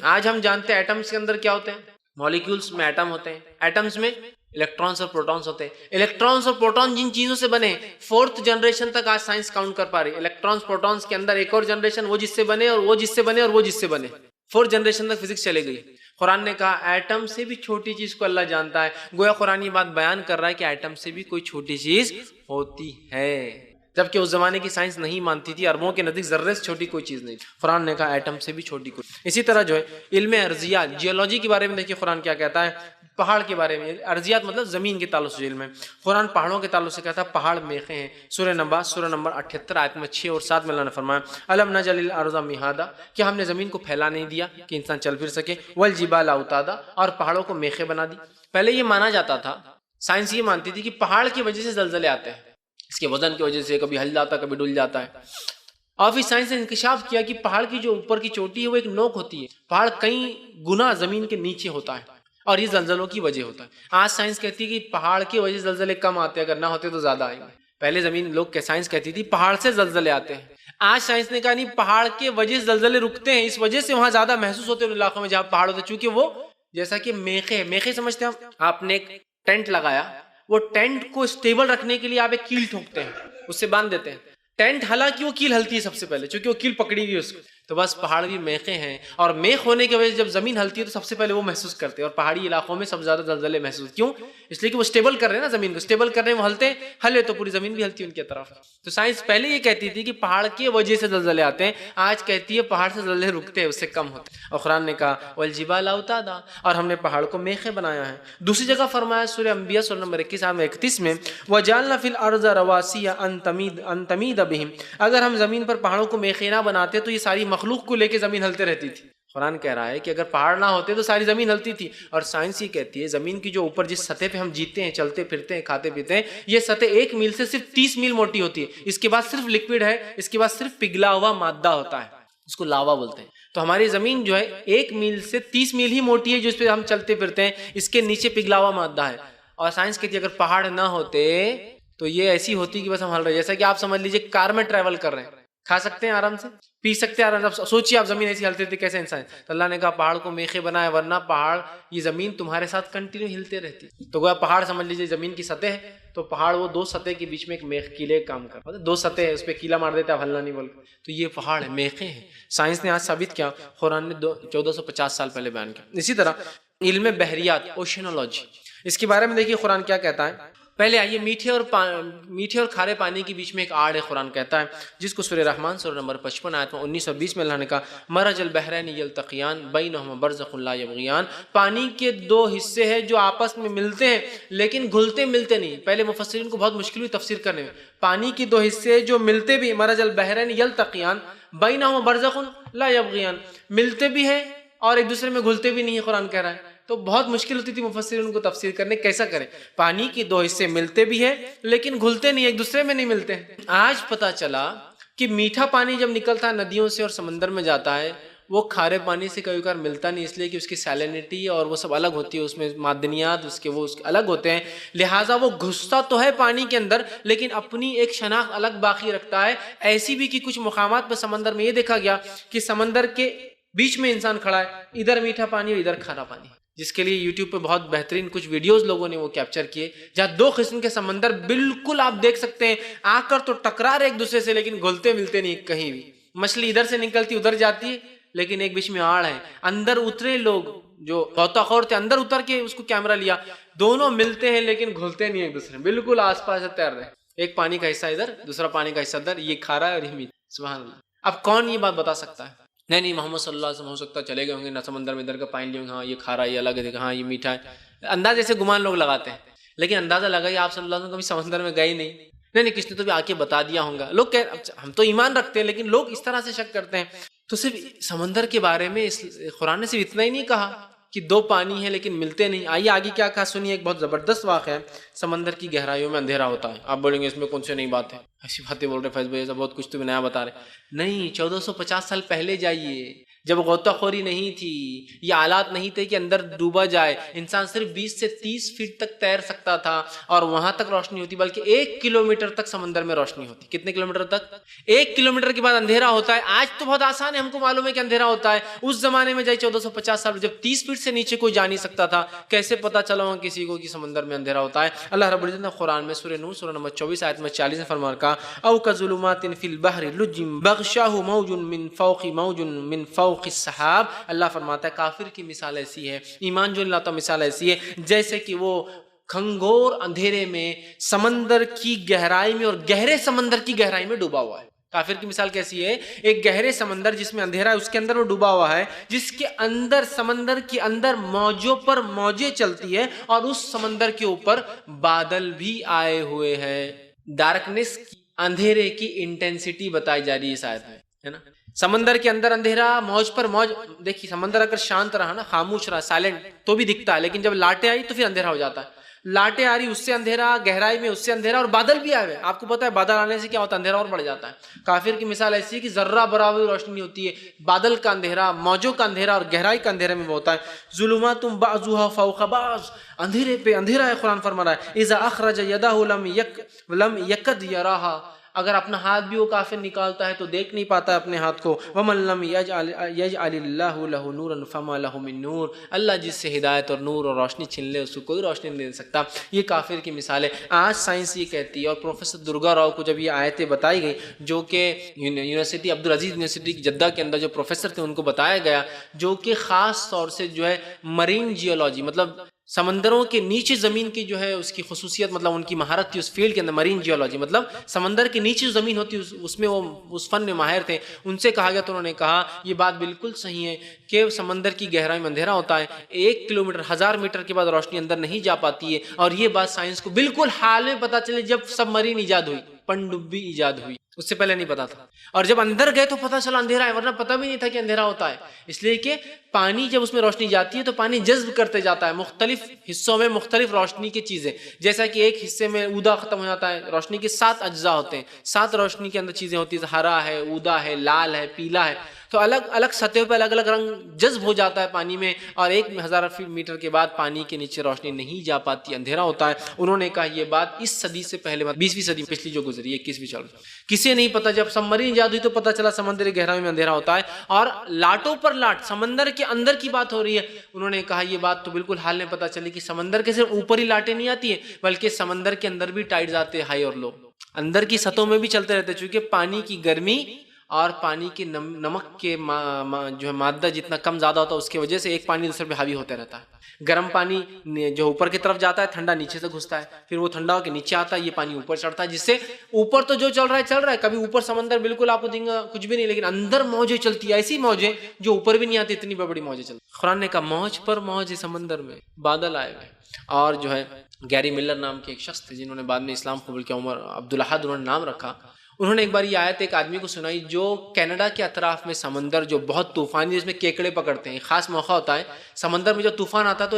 آج ہم جانتے ہیں ایٹمز کے اندر کیا ہوتے ہیں, مالیکیولز میں ایٹم ہوتے ہیں, ایٹمز میں الیکٹرانز اور پروٹونز ہوتے ہیں. الیکٹرانز اور پروٹون جن چیزوں سے بنے, 4th جنریشن تک آج سائنس کاؤنٹ کر پا رہی. الیکٹرانز پروٹونز کے اندر ایک اور جنریشن, وہ جس سے بنے اور وہ جس سے بنے اور وہ جس سے بنے, 4th جنریشن تک فزکس چلے گئی. قرآن نے کہا ایٹم سے بھی چھوٹی چیز کو اللہ جانتا ہے. گویا قرآن یہ بات بیان کر رہا ہے کہ ایٹم سے بھی کوئی چھوٹی چیز ہوتی ہے, جبکہ اس زمانے کی سائنس نہیں مانتی تھی. عربوں کے نزدیک ذرے سے چھوٹی کوئی چیز نہیں تھی. قرآن نے کہا ایٹم سے بھی چھوٹی کوئی. اسی طرح جو ہے علم ارضیات, جیولوجی کے بارے میں دیکھیے قرآن کیا کہتا ہے. پہاڑ کے بارے میں, ارضیات مطلب زمین کے تعلق سے علم ہے. قرآن پہاڑوں کے تعلق سے کہتا ہے پہاڑ میخیں ہیں. سورہ نمبر 78 آیت میں 6 اور 7 میں اللہ نے فرمایا, الم نجعل الارض مہادا, کہ ہم نے زمین کو پھیلا نہیں دیا کہ انسان چل پھر سکے, والجبال اوتادا, اور پہاڑوں کو میخیں بنا دی. پہلے یہ مانا جاتا تھا, سائنس یہ مانتی تھی کہ پہاڑ کی وجہ سے زلزلے آتے ہیں, اس کے وزن کی وجہ سے کبھی ہل جاتا ہے کبھی ڈل جاتا ہے. اور پھر سائنس نے انکشاف کیا کہ پہاڑ کی جو اوپر کی چوٹی ہے وہ ایک نوک ہوتی ہے, پہاڑ کئی گنا زمین کے نیچے ہوتا ہے, اور یہ زلزلوں کی وجہ ہوتا ہے. آج سائنس کہتی ہے کہ پہاڑ کی وجہ سے زلزلے کم آتے ہیں, اگر نہ ہوتے تو زیادہ آئیں گے. پہلے زمین لوگ سائنس کہتی تھی پہاڑ سے زلزلے آتے ہیں. آج سائنس نے کہا نہیں, پہاڑ کے وجہ سے زلزلے رکتے ہیں, اس وجہ سے وہاں زیادہ محسوس ہوتے ہیں ان علاقوں میں جہاں پہاڑ ہوتے ہیں, چونکہ وہ جیسا کہ میخیں سمجھتے ہیں آپ نے, ایک ٹینٹ لگایا, وہ ٹینٹ کو اسٹیبل رکھنے کے لیے آپ ایک کیل ٹھوکتے ہیں, اس سے باندھ دیتے ہیں ٹینٹ, حالانکہ وہ کیل ہلتی ہے سب سے پہلے, چونکہ وہ کیل پکڑی ہوئی اس کو. تو بس پہاڑ بھی میخیں ہیں, اور میخ ہونے کی وجہ سے جب زمین ہلتی ہے تو سب سے پہلے وہ محسوس کرتے ہیں. اور پہاڑی علاقوں میں سب سے زیادہ زلزلے محسوس, کیوں؟ اس لیے کہ وہ اسٹیبل کر رہے ہیں نا زمین کو, اسٹیبل کر رہے ہیں, وہ ہلتے ہیں, ہلے تو پوری زمین بھی ہلتی ہے ان کی طرف. تو سائنس پہلے یہ کہتی تھی کہ پہاڑ کی وجہ سے زلزلے آتے ہیں, آج کہتی ہے پہاڑ سے زلزلے رکتے ہیں, اس سے کم ہوتے ہیں. اور قرآن نے کہا والجبال اوتادا, اور ہم نے پہاڑ کو میخیں بنایا ہے. دوسری جگہ فرمایا سورہ انبیاء سورہ نمبر 21 آیت 31 میں, وجعلنا فی الارض رواسy ان تمید بہم, اگر ہم زمین پر پہاڑوں کو میخیں نہ بناتے تو یہ ساری مخلوق کو لے کے زمین ہلتے رہتی تھی. قرآن کہہ رہا ہے کہ اگر پہاڑ نہ ہوتے تو ساری زمین ہلتی تھی. اور سائنس یہ کہتی ہے زمین کی جو اوپر جس سطح پہ ہم جیتے ہیں, چلتے پھرتے ہیں, کھاتے پیتے ہیں, یہ سطح 1 میل سے صرف 30 میل موٹی ہوتی ہے. اس کے بعد صرف لکوڈ ہے, اس کے بعد صرف پگھلا ہوا مادہ ہوتا ہے, اس کو لاوا بولتے ہیں. تو ہماری زمین جو ہے 1 میل سے 30 میل ہی موٹی ہے, جو اس پہ ہم چلتے پھرتے ہیں, اس کے نیچے پگھلا ہوا مادہ ہے. اور سائنس کہتی ہے اگر پہاڑ نہ ہوتے تو یہ ایسی ہوتی کہ بس ہم ہل رہے, جیسا کہ آپ سمجھ لیجیے کار میں ٹریول کر رہے ہیں, کھا سکتے ہیں آرام سے, پی سکتے ہیں آرام سے. سوچیے آپ زمین ایسی ہلتی تھی کیسے انسان. تو اللہ نے کہا پہاڑ کو میخیں بنایا, ورنہ پہاڑ یہ زمین تمہارے ساتھ کنٹینیو ہلتے رہتی. تو گویا پہاڑ سمجھ لیجیے زمین کی سطح ہے, تو پہاڑ وہ 2 سطح کے بیچ میں ایک میخ کیلے کام کرتا ہے, 2 سطح ہے, اس پہ کیلا مار دیتے آپ ہلنا نہیں بول. تو یہ پہاڑ ہے, میخیں ہیں. سائنس نے آج ثابت کیا, قرآن نے 1450 سال پہلے بیان کیا. اسی طرح علم بحریات, اوشنولوجی, اس کے بارے میں دیکھیے قرآن کیا کہتا ہے. پہلے آئیے میٹھے اور کھارے پانی کے بیچ میں ایک آڑ ہے، قرآن کہتا ہے، جس کو سورہ رحمان سورہ نمبر 55 آیت میں 19 اور 20 میں اللہ نے کہا مرج البحرین یلتقیان بینہما برزخ لا یبغیان، پانی کے دو حصے ہیں جو آپس میں ملتے ہیں لیکن گھلتے ملتے نہیں۔ پہلے مفسرین کو بہت مشکل ہوئی تفسیر کرنے میں، پانی کے دو حصے جو ملتے بھی، مرج البحرین یلتقیان بینہما برزخ لا یبغیان، ملتے بھی ہیں اور ایک دوسرے میں گھلتے بھی نہیں ہیں، قرآن کہہ رہا ہے۔ تو بہت مشکل ہوتی تھی مفسرین کو تفسیر کرنے، کیسا کریں، پانی کے دو حصے ملتے بھی ہیں لیکن گھلتے نہیں، ایک دوسرے میں نہیں ملتے ہیں۔ آج پتا چلا کہ میٹھا پانی جب نکلتا ہے ندیوں سے اور سمندر میں جاتا ہے، وہ کھارے پانی سے کبھی کبھار ملتا نہیں، اس لیے کہ اس کی سیلینٹی اور وہ سب الگ ہوتی ہے، اس میں معدنیات اس کے الگ ہوتے ہیں، لہٰذا وہ گھستا تو ہے پانی کے اندر لیکن اپنی ایک شناخت الگ باقی رکھتا ہے۔ ایسی بھی کہ کچھ مقامات پہ سمندر میں یہ دیکھا گیا کہ سمندر کے بیچ میں انسان کھڑا ہے، ادھر میٹھا پانی اور ادھر کھارا پانی، جس کے لیے یوٹیوب پہ بہت بہترین کچھ ویڈیوز لوگوں نے وہ کیپچر کیے، جہاں دو قسم کے سمندر بالکل آپ دیکھ سکتے ہیں، آ کر تو ٹکرا رہے ایک دوسرے سے لیکن گھلتے ملتے نہیں کہیں بھی۔ مچھلی ادھر سے نکلتی ادھر جاتی ہے لیکن ایک بیچ میں آڑ ہے، اندر اترے لوگ جو غوطہ خور تھے اندر اتر کے اس کو کیمرہ لیا، دونوں ملتے ہیں لیکن گھلتے نہیں ایک دوسرے، بالکل آس پاس سے تیر رہے، ایک پانی کا حصہ ادھر دوسرا پانی کا حصہ ادھر، یہ کھارا ہے اور یہ میٹھا۔ سبحان اللہ۔ اب کون یہ بات بتا سکتا ہے؟ نہیں محمد صلی اللہ علیہ وسلم ہو سکتا چلے گئے ہوں گے نہ سمندر میں، ادھر کا پانی لیے ہوں گے، ہاں یہ کھارا ہے، یہ الگ ہے، ہاں یہ میٹھا ہے، اندازے سے گمان لوگ لگاتے ہیں، لیکن اندازہ لگائیے آپ صلی اللہ علیہ وسلم کبھی سمندر میں گئے نہیں، کس نے تو بھی آ کے بتا دیا ہوگا۔ لوگ ہم تو ایمان رکھتے ہیں لیکن لوگ اس طرح سے شک کرتے ہیں۔ تو صرف سمندر کے بارے میں قرآن نے صرف اتنا ہی نہیں کہا کہ دو پانی ہیں لیکن ملتے نہیں، آئیے آگے کیا کہا سنیے، ایک بہت زبردست واقعہ ہے۔ سمندر کی گہرائیوں میں اندھیرا ہوتا ہے، آپ بولیں گے اس میں کون سی نئی بات ہے، ایسی باتیں بول رہے فیض بھائی، ایسا بہت کچھ تو نیا بتا رہے، نہیں 1450 سال پہلے جائیے، جب غوطہ خوری نہیں تھی، یہ آلات نہیں تھے کہ اندر ڈوبا جائے، انسان صرف 20 سے 30 فٹ تک تیر سکتا تھا اور وہاں تک روشنی ہوتی، بلکہ 1 کلومیٹر تک سمندر میں روشنی ہوتی۔ کتنے کلومیٹر تک؟ 1 کلومیٹر کے بعد اندھیرا ہوتا ہے۔ آج تو بہت آسان ہے، ہم کو معلوم ہے کہ اندھیرا ہوتا ہے، اس زمانے میں جائے 1450 سال جب 30 فٹ سے نیچے کوئی جا نہیں سکتا تھا، کیسے پتا چلا ہوں کسی کو کہ سمندر میں اندھیرا ہوتا ہے؟ اللہ رب العزت نے قرآن میں سورہ نور سورہ نمبر 24 آیت میں 40 میں فرما رکھا او کظلمات فی البحر لجٍ بغشاہ موج من فوق موج من فوق السحاب۔ اللہ فرماتا ہے کافر کی مثال ایسی ہے، ایمان جو نہیں لاتا مثال ایسی ہے جیسے کہ وہ کھنگور اندھیرے میں سمندر کی گہرائی میں اور گہرے سمندر کی گہرائی میں ڈوبا ہوا ہے۔ کافر کی مثال کیسی ہے؟ ایک گہرے سمندر جس میں اندھیرا ہے، اس کے اندر وہ ڈوبا ہوا ہے، جس کے اندر سمندر کے اندر موجوں پر موجیں چلتی ہے اور اس سمندر کے اوپر بادل بھی آئے ہوئے ہیں۔ ڈارکنیس اندھیرے کی انٹینسٹی بتائی جا رہی ہے اس آیت میں، ہے نا؟ سمندر کے اندر اندھیرا، موج پر موج، دیکھیے سمندر اگر شانت رہا نا، خاموش رہا، سائلنٹ، تو بھی دکھتا ہے، لیکن جب لاٹیں آئی تو پھر اندھیرا ہو جاتا ہے۔ لاٹیں آ رہی اس سے اندھیرا، گہرائی میں اس سے اندھیرا، اور بادل بھی آئے ہوئے، آپ کو پتا ہے بادل آنے سے کیا ہوتا ہے؟ اندھیرا اور بڑھ جاتا ہے۔ کافر کی مثال ایسی ہے کہ ذرہ برابر روشنی نہیں ہوتی ہے، بادل کا اندھیرا، موجوں کا اندھیرا اور گہرائی کا اندھیرا میں وہ ہوتا ہے۔ ظلمات بعضها فوق بعض، اندھیرے پہ اندھیرا ہے، قرآن فرما رہا ہے اذا اخرج یدہ لم یکد یراہا، اگر اپنا ہاتھ بھی وہ کافر نکالتا ہے تو دیکھ نہیں پاتا اپنے ہاتھ کو۔ وَمَن لَّمْ يَجْعَلِ اللَّهُ لَهُ نُورًا فَمَا لَهُ مِن نُور، اللہ جس سے ہدایت اور نور اور روشنی چھین لے اس کو کوئی روشنی نہیں دے سکتا۔ یہ کافر کی مثال ہے۔ آج سائنس یہ کہتی ہے، اور پروفیسر درگا راؤ کو جب یہ آیتیں بتائی گئی، جو کہ یونیورسٹی عبدالعزیز یونیورسٹی جدہ کے اندر جو پروفیسر تھے ان کو بتایا گیا، جو کہ خاص طور سے جو ہے مرین جیولوجی، مطلب سمندروں کے نیچے زمین کی جو ہے اس کی خصوصیت، مطلب ان کی مہارت تھی اس فیلڈ کے اندر، مرین جیولوجی مطلب سمندر کے نیچے جو زمین ہوتی ہے اس میں وہ اس فن میں ماہر تھے۔ ان سے کہا گیا تو انہوں نے کہا یہ بات بالکل صحیح ہے کہ سمندر کی گہرائی میں اندھیرا ہوتا ہے، 1 کلومیٹر 1000 میٹر کے بعد روشنی اندر نہیں جا پاتی ہے، اور یہ بات سائنس کو بالکل حال میں پتا چلے جب سب مرین ایجاد ہوئی، پنڈبی ایجاد ہوئی، اس سے پہلے نہیں پتا تھا، اور جب اندر گئے تو پتا چلا اندھیرا ہے، ورنہ پتا بھی نہیں تھا کہ اندھیرا ہوتا ہے۔ اس لیے کہ پانی جب اس میں روشنی جاتی ہے تو پانی جذب کرتے جاتا ہے مختلف حصوں میں مختلف روشنی کی چیزیں، جیسا کہ ایک حصے میں اودا ختم ہو جاتا ہے، روشنی کے 7 اجزاء ہوتے ہیں، 7 روشنی کے اندر چیزیں ہوتی ہیں، ہرا ہے، اودا ہے، لال ہے، پیلا ہے، تو الگ الگ سطح پہ الگ الگ رنگ جذب ہو جاتا ہے پانی میں، اور 1000 میٹر کے بعد پانی کے نیچے روشنی نہیں جا پاتی، اندھیرا ہوتا ہے۔ انہوں نے کہا یہ بات اس صدی سے پہلے، 20ویں صدی پچھلی جو گزری 21ویں چل رہی، کسی نہیں پتا، جب سب مرین ایجاد ہوئی تو پتا چلا سمندر کی گہرائی میں اندھیرا ہوتا ہے، اور لاٹوں پر لاٹ سمندر کے اندر کی بات ہو رہی ہے۔ انہوں نے کہا یہ بات تو بالکل حال میں پتا چلی کہ سمندر کے صرف اوپر ہی لاٹیں نہیں آتی ہیں، بلکہ سمندر کے اندر بھی ٹائڈز آتے ہیں، ہائی اور لو، اندر کی سطحوں میں بھی چلتے رہتے، چونکہ پانی کی گرمی اور پانی کے نمک کے جو ہے مادہ جتنا کم زیادہ ہوتا ہے اس کی وجہ سے ایک پانی دوسرے پہ حاوی ہوتے رہتا ہے. گرم پانی جو اوپر کی طرف جاتا ہے ٹھنڈا نیچے سے گھستا ہے, پھر وہ ٹھنڈا ہو کے نیچے آتا ہے, یہ پانی اوپر چڑھتا ہے, جس سے اوپر تو جو چل رہا ہے کبھی اوپر سمندر بالکل آپ کو دیں گا کچھ بھی نہیں, لیکن اندر موجیں چلتی ہے, ایسی موجیں جو اوپر بھی نہیں آتی, اتنی بڑی موجیں چلتی. قرآن نے کہا موج پر موج سمندر میں بادل آئے ہوئے. اور جو ہے گیری ملر نام کے ایک شخص تھے جنہوں نے بعد میں اسلام قبول کیا, عمر عبدالحد انہوں نے نام رکھا. انہوں نے ایک بار یہ آیت ایک آدمی کو سنائی جو کینیڈا کے اطراف میں سمندر جو بہت طوفانی جس میں کیکڑے پکڑتے ہیں, خاص موقع ہوتا ہے سمندر میں جب طوفان آتا ہے تو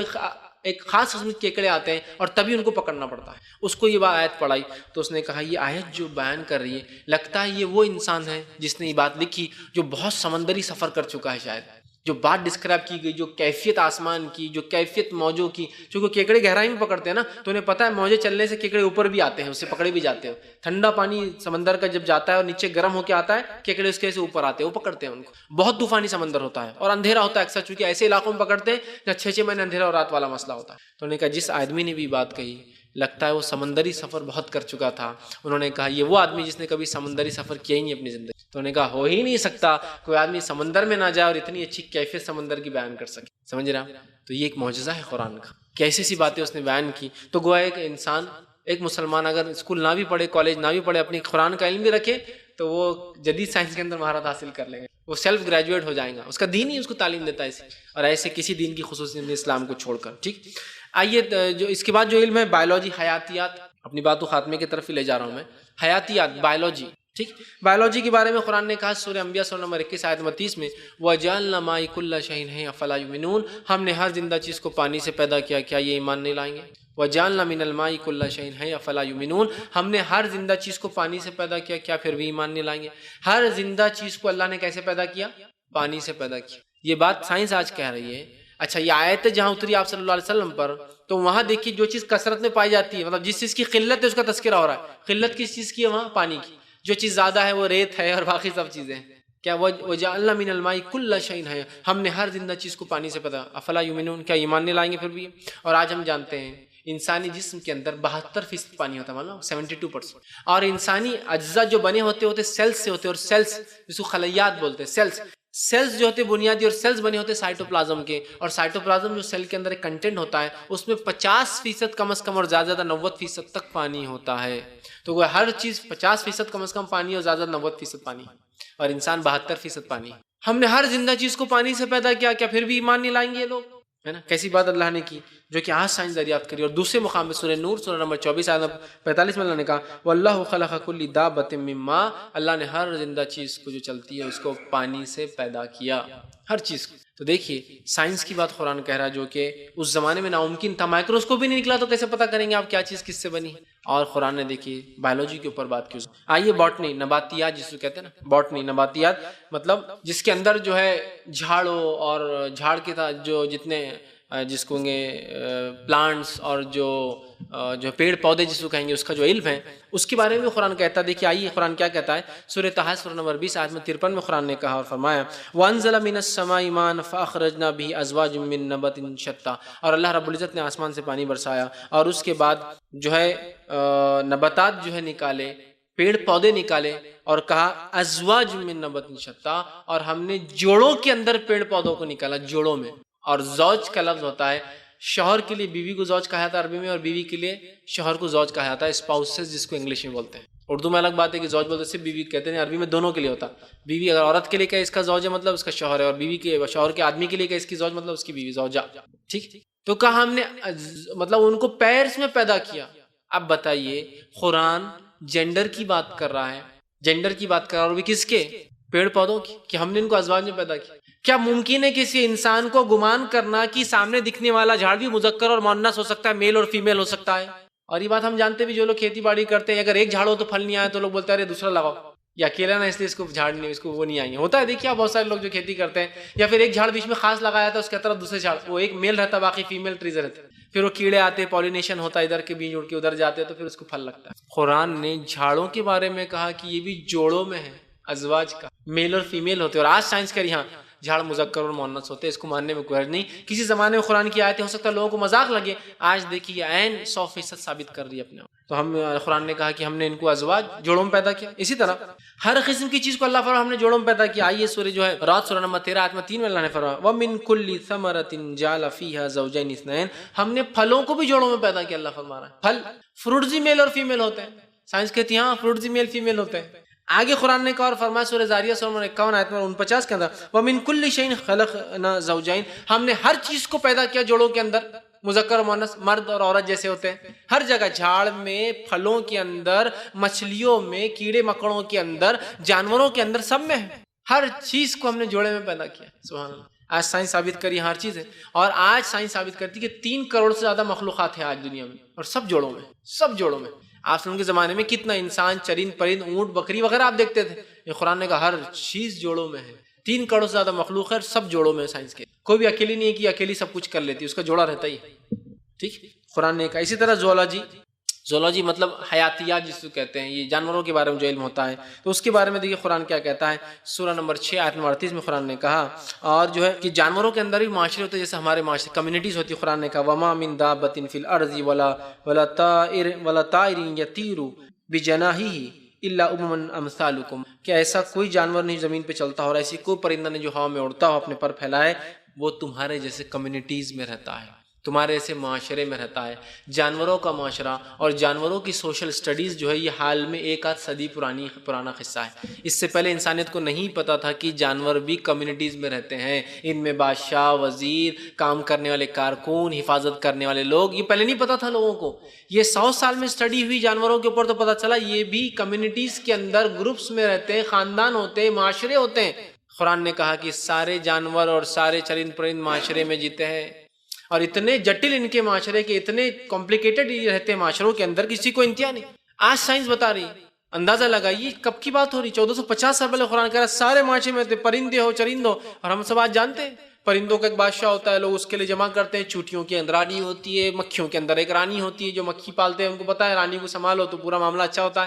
ایک خاص قسم کے کیکڑے آتے ہیں اور تبھی ان کو پکڑنا پڑتا ہے. اس کو یہ آیت پڑھائی تو اس نے کہا یہ آیت جو بیان کر رہی ہے لگتا ہے یہ وہ انسان ہے جس نے یہ بات لکھی جو بہت سمندری سفر کر چکا ہے, شاید جو بات ڈسکرائب کی گئی, جو کیفیت آسمان کی, جو کیفیت موجوں کی, چونکہ کیکڑے گہرائی میں پکڑتے ہیں نا تو انہیں پتہ ہے موجیں چلنے سے کیکڑے اوپر بھی آتے ہیں, اس سے پکڑے بھی جاتے ہیں. ٹھنڈا پانی سمندر کا جب جاتا ہے اور نیچے گرم ہو کے آتا ہے کیکڑے اس کے سے اوپر آتے ہیں, وہ پکڑتے ہیں ان کو. بہت طوفانی سمندر ہوتا ہے اور اندھیرا ہوتا ہے اکثر, چونکہ ایسے علاقوں میں پکڑتے ہیں جہاں 6 مہینے اندھیرا اور رات والا مسئلہ ہوتا ہے. تو انہوں نے کہا جس آدمی نے بھی بات کہی لگتا ہے وہ سمندری سفر بہت کر چکا تھا. انہوں نے کہا یہ وہ آدمی جس نے کبھی سمندری سفر کیا ہی نہیں اپنی زندگی. تو انہوں نے کہا ہو ہی نہیں سکتا کوئی آدمی سمندر میں نہ جائے اور اتنی اچھی کیفیت سمندر کی بیان کر سکے. سمجھ رہا؟ تو یہ ایک معجزہ ہے قرآن کا, کیسی سی باتیں اس نے بیان کی. تو گویا ایک انسان, ایک مسلمان اگر اسکول نہ بھی پڑھے, کالج نہ بھی پڑھے, اپنی قرآن کا علم بھی رکھے تو وہ جدید سائنس کے اندر مہارت حاصل کر لیں گے, وہ سیلف گریجویٹ ہو جائیں گا. اس کا دین ہی اس کو تعلیم دیتا ہے ایسے, اور ایسے کسی دین کی خصوصیت اسلام کو چھوڑ کر. ٹھیک, آئیے جو اس کے بعد جو علم ہے بایولوجی, حیاتیات, اپنی بات کو خاتمے کی طرف ہی لے جا رہا ہوں میں. حیاتیات, بایولوجی. ٹھیک, بایولوجی کے بارے میں قرآن نے کہا سورہ انبیاء سورہ نمبر 21 آیت 30 میں وَجَعَلْنَا مَاءَ كُلِّ شَيْءٍ حَيٍّ أَفَلَا يُؤْمِنُونَ, ہم نے ہر زندہ چیز کو پانی سے پیدا کیا, کیا یہ ایمان نہیں لائیں گے؟ وَجَعَلْنَا مِنَ الْمَاءِ كُلَّ شَيْءٍ حَيٍّ أَفَلَا يُؤْمِنُونَ, ہم نے ہر زندہ چیز کو پانی سے پیدا کیا, کیا پھر بھی ایمان نہیں لائیں گے؟ ہر زندہ چیز کو اللہ نے کیسے پیدا کیا؟ پانی سے پیدا کیا. یہ بات سائنس آج کہہ رہی ہے. اچھا, یہ آیت جہاں اتری آپ صلی اللہ علیہ وسلم پر, تو وہاں دیکھیے جو چیز کثرت میں پائی جاتی ہے, مطلب جس چیز کی قلت ہے اس کا تذکرہ ہو رہا ہے. قلت کس چیز کی ہے وہاں؟ پانی کی. جو چیز زیادہ ہے وہ ریت ہے اور باقی سب چیزیں ہیں. کیا وَجَعَلْنَا مِنَ الْمَاءِ كُلَّ شَيْءٍ حَيٍّ, ہم نے ہر زندہ چیز کو پانی سے پیدا. افلا یؤمنون, کیا ایمان نہیں لائیں گے پھر بھی؟ اور آج ہم جانتے ہیں انسانی جسم کے اندر 72% پانی ہوتا ہے, مانو 72%. اور انسانی اجزاء جو بنے ہوتے سیلز سے ہوتے, اور سیلز جس کو خلیات بولتے ہیں, سیلز جو ہوتے بنیادی, اور سیلز بنے ہوتے سائٹوپلازم کے, اور سائٹوپلازم جو سیل کے اندر ایک کنٹینٹ ہوتا ہے اس میں 50% کم از کم اور زیادہ 90% تک پانی ہوتا ہے. تو وہ ہر چیز 50% کم از کم پانی اور زیادہ 90% پانی, اور انسان 72% پانی. ہم نے ہر زندہ چیز کو پانی سے پیدا کیا, کیا پھر بھی ایمان نہیں لائیں گے یہ لوگ؟ ہے نا, کیسی بات اللہ نے کی جو کہ آج سائنس دریافت کری. اور دوسرے مقام میں سورہ نور سورہ نمبر 24 آیت 45 میں اللہ نے کہا وَاللَّهُ خَلَقَ كُلِّ دَابَّةٍ مِّن مَّاءٍ, اللہ نے ہر زندہ چیز کو جو چلتی ہے اس کو پانی سے پیدا کیا, ہر چیز کو. تو دیکھیے سائنس کی بات قرآن کہہ رہا ہے جو کہ اس زمانے میں ناممکن تھا. مائکروسکوپ بھی نہیں نکلا تو کیسے پتہ کریں گے آپ کیا چیز کس سے بنی ہے؟ اور قرآن نے دیکھیے بایولوجی کے اوپر بات کی. آئیے باٹنی, نباتیات جس کو کہتے ہیں نا, باٹنی, نباتیات مطلب جس کے اندر جو ہے جھاڑوں اور جھاڑ کے جو جتنے جس کو گے پلانٹس اور جو پیڑ پودے جس کو کہیں گے اس کا جو علم ہے اس کے بارے میں قرآن کہتا ہے. دیکھیے آئیے قرآن کیا کہتا ہے. سورہ طٰہٰ سورہ نمبر 20 آیت 53 میں قرآن نے کہا اور فرمایا وَأَنزَلَ مِنَ السَّمَاءِ مَاءً فَأَخْرَجْنَا بِهِ أَزْوَاجًا مِّن نَبَاتٍ شَتَّىٰ, اور اللہ رب العزت نے آسمان سے پانی برسایا اور اس کے بعد جو ہے نباتات جو ہے نکالے, پیڑ پودے نکالے, اور کہا ازواج من نبات شتیٰ, اور ہم نے جوڑوں کے اندر پیڑ پودوں کو نکالا, جوڑوں میں. اور زوج کا لفظ ہوتا ہے شوہر کے لیے بیوی کو زوج کہا جاتا ہے عربی میں, اور بیوی کے لیے شوہر کو زوج کہا جاتا ہے, اسپاؤسز جس کو انگلش میں بولتے ہیں. اردو میں الگ بات ہے کہ زوج بولتے صرف بیوی کہتے ہیں, عربی میں دونوں کے لیے ہوتا. بیوی اگر عورت کے لیے کہ اس کا زوج ہے مطلب اس کا شوہر ہے, اور بیوی کے شوہر کے آدمی کے لیے کہ اس کی زوج مطلب اس کی بیوی, زوجہ. ٹھیک, تو کہا ہم نے مطلب ان کو پیرس میں پیدا کیا. اب بتائیے قرآن جینڈر کی بات کر رہا ہے, جینڈر کی بات کر رہا ہے, اور بھی کس کے؟ پیڑ پودوں کی, کہ ہم نے ان کو ازواج میں پیدا کیا. کیا ممکن ہے کسی انسان کو گمان کرنا کہ سامنے دکھنے والا جھاڑ بھی مذکر اور مؤنث ہو سکتا ہے, میل اور فیمیل ہو سکتا ہے؟ اور یہ بات ہم جانتے بھی, جو لوگ کھیتی باڑی کرتے ہیں اگر ایک جھاڑ ہو تو پھل نہیں آئے تو لوگ بولتے ہیں ارے دوسرا لگاؤ, یا اکیلا نہ اس لیے اس کو جھاڑ نہیں, اس کو وہ نہیں آئیں گے. ہوتا ہے دیکھیے آپ بہت سارے لوگ جو کھیتی کرتے ہیں, یا پھر ایک جھاڑ بیچ میں خاص لگایا تھا اس کے طرف دوسرے جھاڑ, وہ ایک میل رہتا باقی فیمیل ٹریز رہتے, پھر وہ کیڑے آتے, پالینیشن ہوتا ہے, ادھر کے بیج اڑ کے ادھر جاتے تو پھر اس کو پھل لگتا ہے. قرآن نے جھاڑوں کے بارے میں کہا کہ یہ بھی جوڑوں میں ہے, ازواج کا, میل اور فیمیل ہوتے. اور آج سائنس کر یہاں جھاڑ مذکر اور مؤنث ہوتے ہیں، اس کو ماننے میں کوئی حرج نہیں۔ کسی زمانے میں قرآن کی آیتیں ہو سکتا ہے لوگوں کو مذاق لگے، آج دیکھیے عین 100% ثابت کر رہی ہے اپنے آپ۔ تو ہم قرآن نے کہا کہ ہم نے ان کو ازواج جوڑوں میں پیدا کیا، اسی طرح ہر قسم کی چیز کو اللہ فرمایا ہم نے جوڑوں میں پیدا کیا۔ آئیے سورہ جو ہے رات سورہ نمبر 13 آیت 3 میں اللہ نے فرمایا وَمِن كُلِّ ثَمَرَةٍ جَعَلَ فِيهَا زَوْجَيْنِ اثْنَيْنِ، ہم نے پھلوں کو بھی جوڑوں میں پیدا کیا۔ اللہ فرما رہا ہے پھل فروٹس بھی میل اور فیمیل ہوتے ہیں، سائنس کہتی ہے ہاں فروٹس بھی میل فیمیل ہوتے ہیں۔ آگے قرآن نے کہا اور فرمایا سورہ زاریہ سورہ نمبر 51 آیت نمبر 49 کے اندر وَمِن كُلِّ شَيْءٍ خَلَقْنَا زَوْجَيْنِ، ہم نے ہر چیز کو پیدا کیا جوڑوں کے اندر، مذکر اور مؤنث، مرد اور عورت جیسے ہوتے ہیں۔ ہر جگہ جھاڑ میں، پھلوں کے اندر، مچھلیوں میں، کیڑے مکڑوں کے اندر، جانوروں کے اندر، سب میں ہے۔ ہر چیز کو ہم نے جوڑے میں پیدا کیا۔ سبحان اللہ۔ آج سائنس ثابت کری ہر چیز ہے، اور آج سائنس ثابت کرتی کہ 3 کروڑ سے زیادہ مخلوقات ہیں آج دنیا میں، اور سب جوڑوں میں، سب جوڑوں میں۔ آپ کے زمانے میں کتنا انسان، چرند پرند، اونٹ بکری وغیرہ آپ دیکھتے تھے، یہ قرآن نے کہا ہر چیز جوڑوں میں ہے۔ 3 کروڑ سے زیادہ مخلوق ہے، سب جوڑوں میں سائنس کے۔ کوئی بھی اکیلی نہیں ہے کہ اکیلی سب کچھ کر لیتی، اس کا جوڑا رہتا ہی، ٹھیک۔ قرآن نے کہا اسی طرح زولوجی مطلب حیاتیات جس کو کہتے ہیں، یہ جانوروں کے بارے میں جو علم ہوتا ہے، تو اس کے بارے میں دیکھیے قرآن کیا کہتا ہے۔ سورہ نمبر 6 آیت نمبر 38 میں قرآن نے کہا، اور جو ہے کہ جانوروں کے اندر بھی معاشرے ہوتے ہیں، جیسے ہمارے معاشرے کمیونٹیز ہوتی ہے۔ قرآن نے کہا وَمَا مِن دَابَّةٍ فِي الْأَرْضِ وَلَا طَائِرٍ يَطِيرُ بِجَنَاحِهِ إِلَّا أُمَمٌ أَمْثَالُكُمْ، کہ ایسا کوئی جانور نہیں زمین پہ چلتا ہو، اور ایسی کوئی پرندہ نہیں جو ہوا میں اڑتا ہو اپنے پر پھیلائے، وہ تمہارے جیسے کمیونٹیز میں رہتا ہے، تمہارے ایسے معاشرے میں رہتا ہے۔ جانوروں کا معاشرہ اور جانوروں کی سوشل سٹڈیز جو ہے یہ حال میں 1 صدی پرانا قصہ ہے۔ اس سے پہلے انسانیت کو نہیں پتا تھا کہ جانور بھی کمیونٹیز میں رہتے ہیں، ان میں بادشاہ، وزیر، کام کرنے والے کارکن، حفاظت کرنے والے لوگ، یہ پہلے نہیں پتا تھا لوگوں کو۔ یہ 100 سال میں سٹڈی ہوئی جانوروں کے اوپر تو پتا چلا یہ بھی کمیونٹیز کے اندر گروپس میں رہتے ہیں، خاندان ہوتے ہیں، معاشرے ہوتے ہیں۔ قرآن نے کہا کہ سارے جانور اور سارے چرند پرند معاشرے میں جیتے ہیں، اور اتنے جٹل ان کے معاشرے کے، اتنے کمپلیکیٹڈ رہتے ہیں معاشروں کے اندر، کسی کو انتہا نہیں۔ آج سائنس بتا رہی ہے، اندازہ لگائیے کب کی بات ہو رہی، 1450 سال پہلے قرآن کہہ رہا ہے سارے معاشرے میں ہوتے، پرندے ہو چرند ہو، اور ہم سب آج جانتے ہیں پرندوں کا ایک بادشاہ ہوتا ہے، لوگ اس کے لیے جمع کرتے ہیں، چوٹیوں کے اندر رانی ہوتی ہے، مکھیوں کے اندر ایک رانی ہوتی ہے، جو مکھی پالتے ہیں ان کو پتا ہے رانی کو سنبھالو تو پورا معاملہ اچھا ہوتا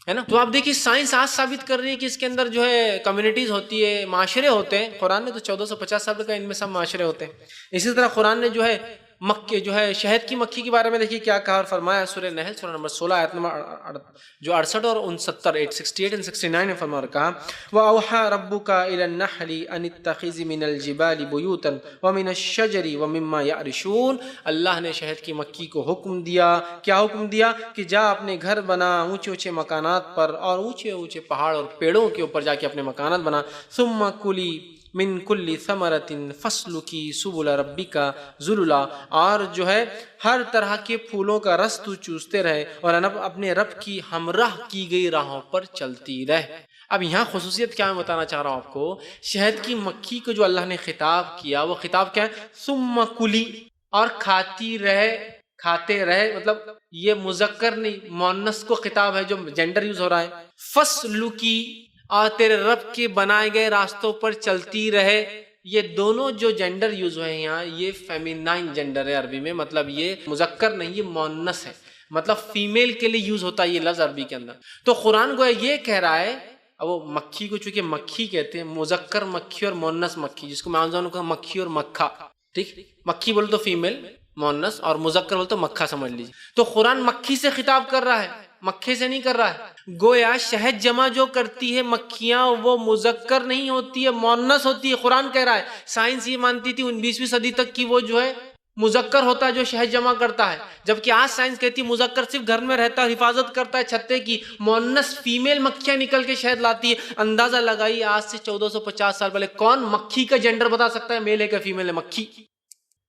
ہے نا۔ تو آپ دیکھیے سائنس آج ثابت کر رہی ہے کہ اس کے اندر جو ہے کمیونٹیز ہوتی ہے، معاشرے ہوتے ہیں۔ قرآن نے تو 1450 سال کا ان میں سب معاشرے ہوتے ہیں۔ اسی طرح قرآن نے جو ہے مکے جو ہے شہد کی مکھی کے بارے میں دیکھیے کیا کہا اور فرمایا، سورہ نحل سورہ نمبر 16 آیت نمبر جو 68 اور 69 68 اور 69 میں فرمایا اور کہا وَأَوْحَى رَبُّكَ إِلَى النَّحْلِ أَنِ اتَّخِذِ مِنَ الْجِبَالِ بُيُوتًا وَمِنَ الشَّجَرِ وَمِمَّا يَعْرِشُونَ، اللہ نے شہد کی مکھی کو حکم دیا، کیا حکم دیا کہ جا اپنے گھر بنا اونچے اونچے مکانات پر، اور اونچے اونچے پہاڑ اور پیڑوں کے اوپر جا کے اپنے مکانات بنا، ثُمَّ كُلِي من کل ثمرۃ فسلکی سبل ربک ذللا، اور جو ہے ہر طرح کے پھولوں کا رس تو چوستے رہے اور اپنے رب کی ہمراہ کی گئی راہوں پر چلتی رہے۔ اب یہاں خصوصیت کیا میں بتانا چاہ رہا ہوں آپ کو، شہد کی مکھی کو جو اللہ نے خطاب کیا، وہ خطاب کیا ہے، ثم کلی، اور کھاتی رہے، کھاتے رہے، مطلب یہ مذکر نہیں مؤنث کو خطاب ہے جو جینڈر یوز ہو رہا ہے۔ فسلکی، اور تیرے رب کے بنائے گئے راستوں پر چلتی رہے، یہ دونوں جو جینڈر یوز ہوئے ہیں یہاں، یہ فیمینائن جینڈر ہے عربی میں، مطلب یہ مذکر نہیں، یہ مؤنث ہے، مطلب فیمیل کے لیے یوز ہوتا ہے یہ لفظ عربی کے اندر۔ تو قرآن گویا یہ کہہ رہا ہے، اب وہ مکھی کو چونکہ مکھی کہتے ہیں، مذکر مکھی اور مؤنث مکھی، جس کو میں عام کہا مکھی اور مکھا، ٹھیک، مکھی بولے تو فیمیل مؤنث، اور مذکر بولے تو مکھا سمجھ لیجیے۔ تو قرآن مکھی سے خطاب کر رہا ہے، مکھے سے نہیں کر رہا ہے۔ گویا شہد جمع جو کرتی ہے مکھیاں، وہ مذکر نہیں ہوتی ہے، مؤنث ہوتی ہے۔ قرآن کہہ رہا ہے، سائنس یہ مانتی تھی 19ویں صدی تک کی وہ جو ہے مذکر ہوتا ہے جو شہد جمع کرتا ہے، جبکہ آج سائنس کہتی ہے مذکر صرف گھر میں رہتا ہے، حفاظت کرتا ہے چھتے کی، مؤنث فیمیل مکھیاں نکل کے شہد لاتی ہے۔ اندازہ لگائی آج سے 1450 سال پہلے کون مکھی کا جینڈر بتا سکتا ہے، میل ہے کہ فیمیل ہے؟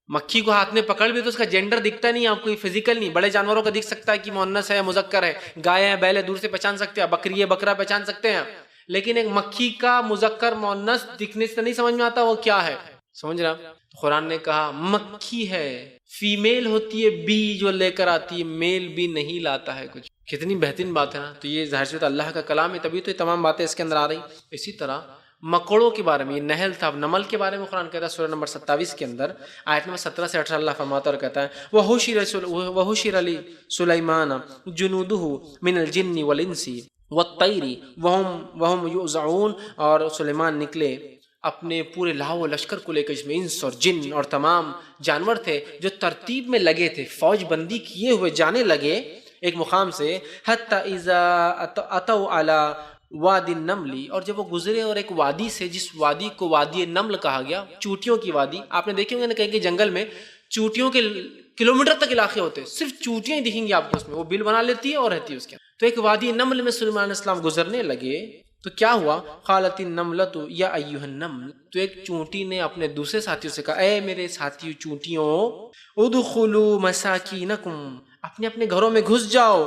مکھی کو ہاتھ میں پکڑ بھی تو اس کا جینڈر دکھتا نہیں آپ کو، فزیکل نہیں۔ بڑے جانوروں کا دکھ سکتا ہے کہ مؤنث ہے یا مذکر ہے، گائے ہے بیل ہے دور سے پہچان سکتے ہیں، بکری ہے بکرا پہچان سکتے ہیں، لیکن ایک مکھی کا مذکر مؤنث دکھنے سے نہیں سمجھ میں آتا وہ کیا ہے، سمجھ رہا؟ قرآن نے کہا مکھی ہے، فیمیل ہوتی ہے بی جو لے کر آتی ہے، میل بھی نہیں لاتا ہے کچھ۔ کتنی بہترین بات ہے نا۔ تو یہ ظاہر سی اللہ کا کلام ہے، تبھی تو یہ تمام باتیں اس کے اندر آ رہی۔ اسی طرح مکڑوں کے بارے میں، یہ نحل تھا، نمل کے بارے میں قرآن کہتا ہے سورہ نمبر 27 کے اندر آیت نمبر 17 سے 18 اللہ فرماتا اور کہتا ہے وَحُشِرَ لِسُلَيْمَانَ جُنُودُهُ مِنَ الْجِنِّ وَالْإِنسِ وَالطَّيْرِ وَهُمْ يُوزَعُونَ، اور سلیمان نکلے اپنے پورے لاؤ لشکر کو لے کر، جس میں انس اور جن اور تمام جانور تھے، جو ترتیب میں لگے تھے، فوج بندی کیے ہوئے جانے لگے ایک مقام سے، حتی اذا اتوا علی وادی النمل، اور جب وہ گزرے اور ایک وادی سے، جس وادی کو وادی نمل کہا گیا، چونٹیوں کی وادی. آپ نے دیکھے ہوں گے کہیں کہ جنگل میں چونٹیوں کے کلومیٹر تک علاقے ہوتے ہیں، صرف چونٹیاں ہی دکھیں گی آپ کو اس میں، وہ بل بنا لیتی ہے اور رہتی ہے اس کے. تو ایک وادی نمل میں سلیمان علیہ السلام گزرنے لگے تو کیا ہوا، قالت النملۃ یا ایھا النمل، تو ایک چونٹی نے اپنے دوسرے ساتھیوں سے کہا، اے میرے ساتھیو چونٹیوں، ادخلوا مساکینکم، اپنے اپنے گھروں میں گھس جاؤ،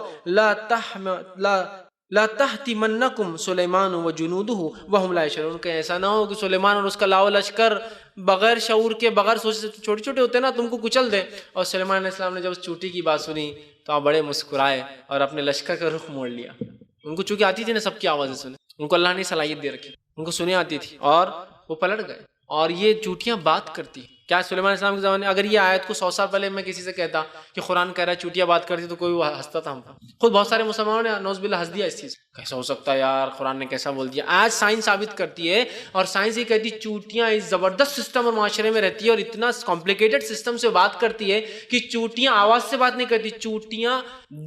لا تحتمنکم سلیمان و جنودہ وہم لا یشعرون، کہ ایسا نہ ہو کہ سلیمان اور اس کا لاؤ لشکر بغیر شعور کے، بغیر سوچے، چھوٹے چھوٹے ہوتے ہیں نا، تم کو کچل دے. اور سلیمان علیہ السلام نے جب اس چونٹی کی بات سنی تو آپ بڑے مسکرائے اور اپنے لشکر کا رخ موڑ لیا. ان کو چونکہ آتی تھی نا سب کی آوازیں سنے، ان کو اللہ نے صلاحیت دے رکھی، ان کو سنے آتی تھی، اور وہ پلٹ گئے. اور یہ چونٹیاں بات کرتی ہیں. کیا سلیمان علیہ السلام کے زمانے، اگر یہ آیت کو 100 سال پہلے میں کسی سے کہتا کہ قرآن کہہ رہا ہے چونٹیاں بات کرتی، تو کوئی وہ ہنستا تھا ہم پر. خود بہت سارے مسلمانوں نے نعوذ باللہ ہنس دیا اس چیز، کیسا ہو سکتا ہے یار، قرآن نے کیسا بول دیا. آج سائنس ثابت کرتی ہے، اور سائنس یہ کہتی ہے چونٹیاں اس زبردست سسٹم اور معاشرے میں رہتی ہے، اور اتنا کمپلیکیٹڈ سسٹم سے بات کرتی ہے کہ چونٹیاں آواز سے بات نہیں کرتی، چونٹیاں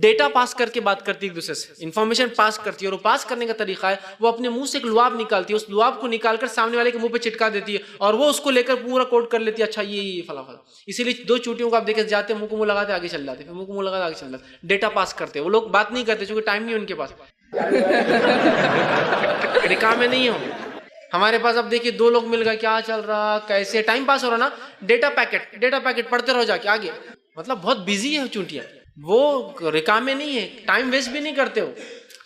ڈیٹا پاس کر کے بات کرتی ہے، ایک دوسرے سے انفارمیشن پاس کرتی ہے. اور وہ پاس کرنے کا طریقہ ہے، وہ اپنے منہ سے ایک لعاب نکالتی ہے، اس لعاب کو نکال کر سامنے والے کے منہ پہ چٹکا دیتی ہے، اور وہ اس کو لے کر پورا کوڈ کر لیتی ہے، اچھا یہ فلاں فلاں. اسی لیے دو چونٹیوں کو آپ دیکھے جاتے ہیں، منہ کو منہ لگاتے آگے چل جاتے، پھر منہ کو منہ لگاتے آگے چل جاتے، ڈیٹا پاس کرتے. وہ لوگ بات نہیں کرتے چونکہ ٹائم نہیں ان کے پاس، نکاح میں نہیں ہو. ہمارے پاس اب دیکھیے دو لوگ مل گئے، کیا چل رہا، کیسے ٹائم پاس ہو رہا نا، ڈیٹا پیکٹ پڑھتے رہو جا کے آگے. مطلب بہت بزی ہے چونٹیاں، وہ رکام میں نہیں ہے، ٹائم ویسٹ بھی نہیں کرتے، ہو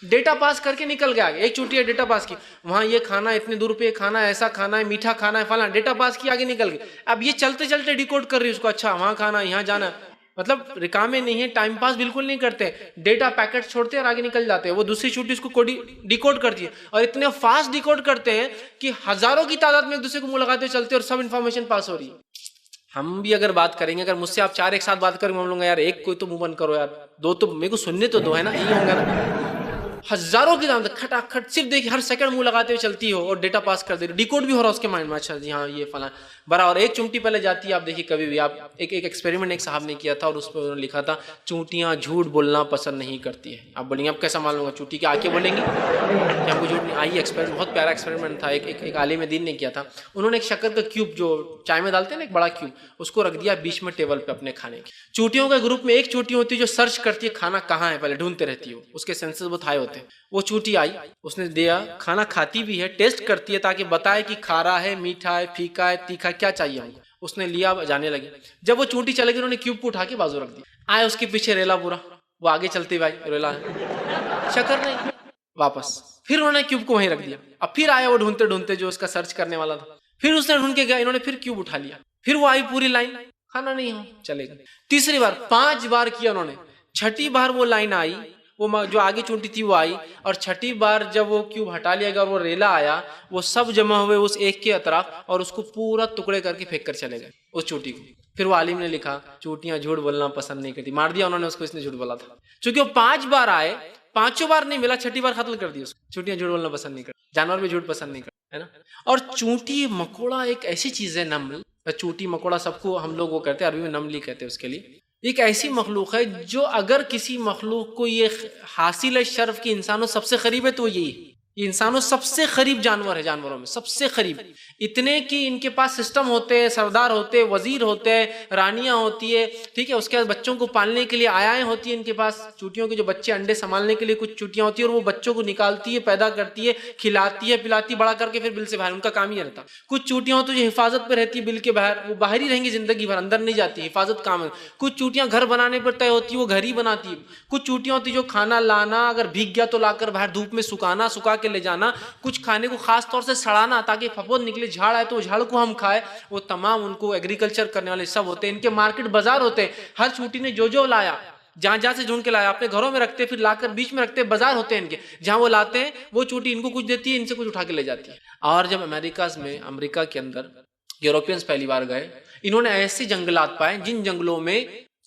ڈیٹا پاس کر کے نکل گیا آگے. ایک چونٹی ہے ڈیٹا پاس کی، وہاں یہ کھانا اتنے دور پہ کھانا، ایسا کھانا ہے، میٹھا کھانا ہے، فلاں ڈیٹا پاس کی آگے نکل گئی. اب یہ چلتے چلتے ڈیکوڈ کر رہی ہے اس کو، اچھا وہاں کھانا، یہاں جانا. مطلب رکامے نہیں ہے، ٹائم پاس بالکل نہیں کرتے، ڈیٹا پیکٹ چھوڑتے اور آگے نکل جاتے ہیں. وہ دوسری چونٹی اس کو ڈیکوڈ کرتی ہے، اور اتنے فاسٹ ڈیکوڈ کرتے ہیں کہ ہزاروں کی تعداد میں ایک دوسرے کو منہ لگاتے چلتے اور سب انفارمیشن پاس ہو رہی ہے. ہم بھی اگر بات کریں گے، اگر مجھ سے آپ 4 ایک ساتھ بات کریں گے، ہم لوگ یار ایک کوئی تو منہ بند کرو یار، دو تو میرے کو سننے تو دو ہے نا، یہی ہوں گا نا. ہزاروں کی تعداد کھٹا کھٹ صرف دیکھیے ہر سیکنڈ منہ لگاتے ہوئے چلتی ہو اور ڈیٹا پاس کر دے رہی، ڈیکوڈ بھی ہو رہا اس کے مائنڈ میں، اچھا جی ہاں یہ فلاں برا. اور ایک چونٹی پہلے جاتی ہے، آپ دیکھیے کبھی بھی، آپ ایک ایکسپیریمنٹ ایک صاحب نے کیا تھا، اور اس پہ انہوں نے لکھا تھا چونٹیاں جھوٹ بولنا پسند نہیں کرتی ہے. آپ بولیں گے اب کیسا معلوم ہوگا، چونٹی کے آ کے بولیں گے کہ ہم کو جھوٹ نہیں. آئیے ایکسپیریمنٹ، بہت پیارا ایکسپیریمنٹ تھا، ایک عالم دین نے کیا تھا. انہوں نے ایک شکر کا کیوب جو چائے میں ڈالتے ہیں نا، ایک بڑا کیوب، اس کو رکھ دیا بیچ میں ٹیبل پہ اپنے کھانے کی. چونٹیوں کے گروپ میں ایک چونٹی ہوتی ہے جو سرچ کرتی ہے کھانا کہاں ہے، پہلے ڈھونڈتے رہتی ہے، اس کے سینسز بہت ہائی ہوتے ہیں. وہ چونٹی آئی، اس نے دیا کھانا، کھاتی بھی ہے، ٹیسٹ کرتی ہے تاکہ بتائے کہ کھارا ہے، میٹھا ہے، پھیکا ہے، تیکھا، کیا چاہیے ہم کو. اس نے لیا، جانے لگی. جب وہ چونٹی چلے گی، انہوں نے کیوب کو اٹھا کے بازو رکھ دیا. آئے اس کے پیچھے ریلا پورا، وہ آگے چلتے بھائی ریلا شکر نہیں، واپس پھر انہوں نے کیوب کو وہیں رکھ دیا. اب پھر آیا وہ ڈھونڈتے ڈھونڈتے جو اس کا سرچ کرنے والا تھا، پھر اس نے ڈھونڈ کے گیا، انہوں نے پھر کیوب اٹھا لیا. پھر وہ آئی پوری لائن، کھانا نہیں ہو، چلے گا. تیسری بار 5 بار کیا انہوں نے. چھٹی بار وہ لائن آئی، وہ جو آگے چونٹی تھی وہ آئی، اور چھٹی بار جب وہ کیوب ہٹا لیا گیا اور وہ ریلا آیا، وہ سب جمع ہوئے اس ایک کے اطراف اور اس کو پورا ٹکڑے کر کے پھینک کر چلے گئے اس چونٹی کو. پھر وہ عالم نے لکھا چونٹیاں جھوٹ بولنا پسند نہیں کرتی، مار دیا انہوں نے اس کو، اس نے جھوٹ بولا تھا. چونکہ وہ 5 بار آئے، 5 بار نہیں ملا، چھٹی بار ختم کر دی اس کو. چونٹیاں جھوٹ بولنا پسند نہیں کرتی، جانور بھی جھوٹ پسند نہیں کرتے، ہے نا. اور چونٹی مکوڑا ایک ایسی چیز ہے، نمل، چونٹی مکوڑا سب کو ہم لوگ وہ کہتے ہیں، عربی میں نملی کہتے ہیں اس کے لیے. ایک ایسی مخلوق ہے جو اگر کسی مخلوق کو یہ حاصل ہے شرف کی انسانوں سب سے قریب ہے تو یہ انسانوں سب سے قریب جانور ہے، جانوروں میں سب سے قریب. اتنے کہ ان کے پاس سسٹم ہوتے ہیں، سردار ہوتے ہیں، وزیر ہوتے ہیں، رانیاں ہوتی ہے، ٹھیک ہے. اس کے بعد بچوں کو پالنے کے لیے آیائیں ہوتی ہیں ان کے پاس، چونٹیوں کے جو بچے انڈے سنبھالنے کے لیے کچھ چونٹیاں ہوتی ہیں، اور وہ بچوں کو نکالتی ہے، پیدا کرتی ہے، کھلاتی ہے، پلاتی، بڑا کر کے پھر بل سے باہر، ان کا کام ہی رہتا. کچھ چونٹیاں ہوتی ہیں جو حفاظت پہ رہتی ہے بل کے باہر، وہ باہر ہی رہیں گی زندگی بھر، اندر نہیں جاتی، حفاظت کام ہے. کچھ چونٹیاں گھر بنانے پر طے ہوتی ہے، وہ گھر ہی بناتی ہے. کچھ چونٹیاں ہوتی جو کھانا لانا، اگر بھیگ گیا تو لا کر باہر دھوپ میں سکانا، سکا کے لے جانا. کچھ کھانے کو خاص طور سے سڑانا تاکہ پھپھوند نکلے، جھاڑ آئے تو جھاڑ کو ہم کھائے. وہ تمام ان کو ایگریکلچر کرنے والے سب ہوتے ہیں. ان کے مارکیٹ بازار ہوتے ہیں. ہر چونٹی نے جو لایا، جہاں جہاں سے ڈھونڈ کے لایا، اپنے گھروں میں رکھتے، پھر لا کر بیچ میں رکھتے. بازار ہوتے ہیں ان کے، جہاں وہ لاتے ہیں وہ چونٹی ان کو کچھ دیتی ہے، ان سے کچھ اٹھا کے لے جاتی ہے. اور جب امریکہ کے اندر یوروپینز پہلی بار گئے، انہوں نے ایسے جنگلات پائے جن جنگلوں میں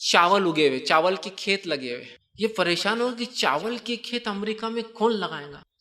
چاول اگے ہوئے، چاول کے کھیت لگے ہوئے. یہ پریشان ہو کہ چاول کے کھیت امریکہ میں کون لگائے گا؟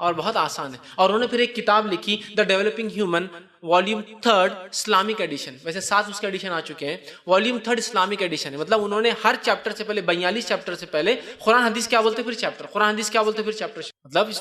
اور بہت آسان ہے. اور انہوں نے پھر ایک کتاب لکھی the developing human volume 3 Islamic edition. ویسے 7 اس کے ایڈیشن آ چکے ہیں. والیوم 3 اسلامک ایڈیشن ہے. مطلب انہوں نے ہر چیپٹر سے پہلے 42 چیپٹر سے پہلے قرآن حدیث کیا بولتے پھر چیپٹر, قرآن حدیث کیا بولتے پھر چیپٹر. مطلب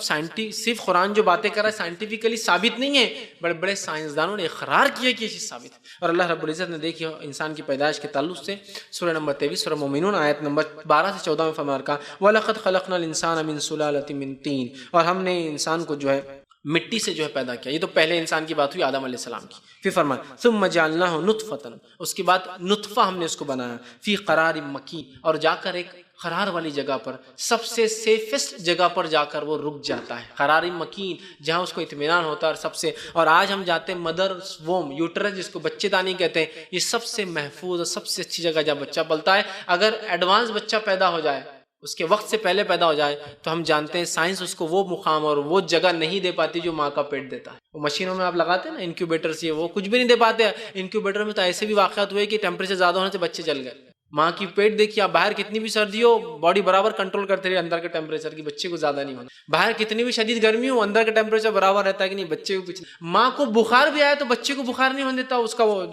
صرف قرآن جو باتیں کر رہا ہے سائنٹیفکلی ثابت نہیں ہے, بڑے بڑے سائنسدانوں نے اقرار کیا کہ یہ چیز ثابت ہے. اور اللہ رب العزت نے دیکھی انسان کی پیدائش کے تعلق سے سورہ نمبر 23 سورہ مومنون آیت نمبر 12 سے 14 میں فرما رکھا وَلَقَدْ خَلَقْنَا الْإِنسَانَ مِنْ سُلَالَةٍ مِنْ طِينٍ, اور ہم نے انسان کو جو ہے مٹی سے جو ہے پیدا کیا. یہ تو پہلے انسان کی بات ہوئی آدم علیہ السلام کی. پھر فرمایا ثم جعلناه نطفة, اس کے بعد نطفہ ہم نے اس کو بنایا فی قرار مکین, اور جا کر ایک قرار والی جگہ پر, سب سے سیفسٹ جگہ پر جا کر وہ رک جاتا ہے. قرار مکین, جہاں اس کو اطمینان ہوتا ہے. اور سب سے, اور آج ہم جاتے ہیں مدر ووم یوٹرس جس کو بچے دانی کہتے ہیں, یہ سب سے محفوظ اور سب سے اچھی جگہ جہاں بچہ پلتا ہے. اگر ایڈوانس بچہ پیدا ہو جائے, اس کے وقت سے پہلے پیدا ہو جائے, تو ہم جانتے ہیں سائنس اس کو وہ مقام اور وہ جگہ نہیں دے پاتی جو ماں کا پیٹ دیتا ہے. وہ مشینوں میں آپ لگاتے ہیں نا انکیوبیٹر سے, وہ کچھ بھی نہیں دے پاتے. انکیوبیٹر میں تو ایسے بھی واقعات ہوئے کہ ٹیمپریچر زیادہ ہونے سے بچے جل گئے. ماں کی پیٹ دیکھیے آپ, باہر کتنی بھی سردی ہو باڈی برابر کنٹرول کرتے رہے اندر کے ٹیمپریچر کی, بچے کو زیادہ نہیں ہونا. باہر کتنی بھی شدید گرمی ہو اندر کا ٹیمپریچر برابر رہتا ہے کہ نہیں, بچے کو کچھ. ماں کو بخار بھی آئے تو بچے کو بخار نہیں ہونے دیتا, اس کا وہ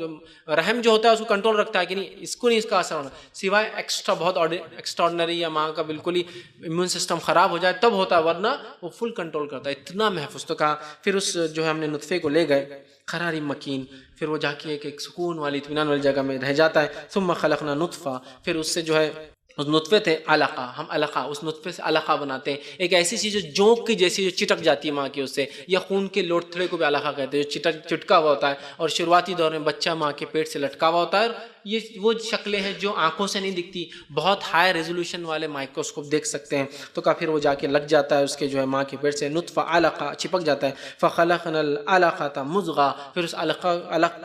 رحم جو ہوتا ہے اس کو کنٹرول رکھتا ہے کہ نہیں, اس کو نہیں اس کا اثر ہونا, سوائے ایکسٹرا بہت ایکسٹراڈنری یا ماں کا بالکل ہی امیون سسٹم خراب ہو جائے تب ہوتا ہے, ورنہ وہ فل کنٹرول کرتا ہے. اتنا محفوظ. تو کہا پھر اس جو ہے ہم نے نطفے کو لے گئے قرار مکین, پھر وہ جا کے ایک سکون والی اطمینان والی جگہ میں رہ جاتا ہے. ثم خلقنا نطفہ, پھر اس سے جو ہے اس نطفے تھے علقہ, ہم علقہ اس نطفے سے علقہ بناتے ہیں, ایک ایسی چیز جو جونک کی جیسی جو چٹک جاتی ہے ماں کی اس سے, یا خون کے لوٹھڑے کو بھی علقہ کہتے ہیں, جو چٹکا ہوا ہوتا ہے. اور شروعاتی دور میں بچہ ماں کے پیٹ سے لٹکا ہوا ہوتا ہے. یہ وہ شکلیں ہیں جو آنکھوں سے نہیں دکھتی, بہت ہائی ریزولوشن والے مائکروسکوپ دیکھ سکتے ہیں. تو کا پھر وہ جا کے لگ جاتا ہے اس کے جو ہے ماں کے پیٹ سے نطفہ علقہ چپک جاتا ہے. فخلقنا العلقۃ مضغہ, پھر اس علقہ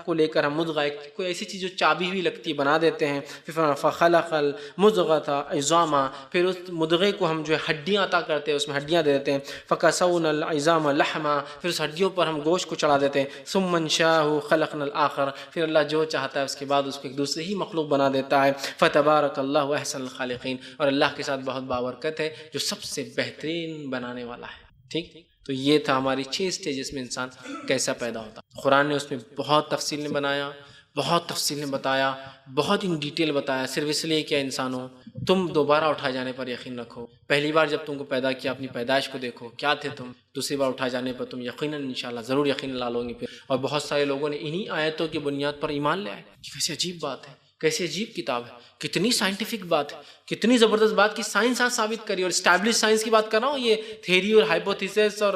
کو لے کر ہم مضغہ, کوئی ایسی چیز جو چابی ہوئی لگتی ہے بنا دیتے ہیں. پھر فخلق المضغۃ عظاما, پھر اس مضغے کو ہم جو ہے ہڈیاں عطا کرتے ہیں, اس میں ہڈیاں دے دیتے ہیں. فکسونا العظام لحما, پھر اس ہڈیوں پر ہم گوشت کو چڑھا دیتے ہیں. ثم انشاء خلقنا الاخر, پھر اللہ جو چاہتا ہے اس کے بعد اس کو ایک دوسرے ہی مخلوق بنا دیتا ہے. فتبارک اللہ احسن الخالقین, اور اللہ کے ساتھ بہت بابرکت ہے جو سب سے بہترین بنانے والا ہے. ٹھیک, تو یہ تھا ہماری 6 سٹیجز میں انسان کیسا پیدا ہوتا. قرآن نے اس میں بہت تفصیل نے بنایا, بہت تفصیل نے بتایا, بہت ان ڈیٹیل بتایا, صرف اس لیے کہ انسان ہو تم دوبارہ اٹھا جانے پر یقین رکھو. پہلی بار جب تم کو پیدا کیا اپنی پیدائش کو دیکھو کیا تھے تم, دوسری بار اٹھا جانے پر تم یقیناً انشاءاللہ ضرور یقین لا لو گے پھر. اور بہت سارے لوگوں نے انہی آیتوں کی بنیاد پر ایمان لے آئے. کیسی عجیب بات ہے, کیسی عجیب کتاب ہے, کتنی سائنٹیفک بات ہے, کتنی زبردست بات کی سائنس آج ثابت کری. اور اسٹیبلش سائنس کی بات کر رہا ہوں, یہ تھیری اور ہائپوتھیسس اور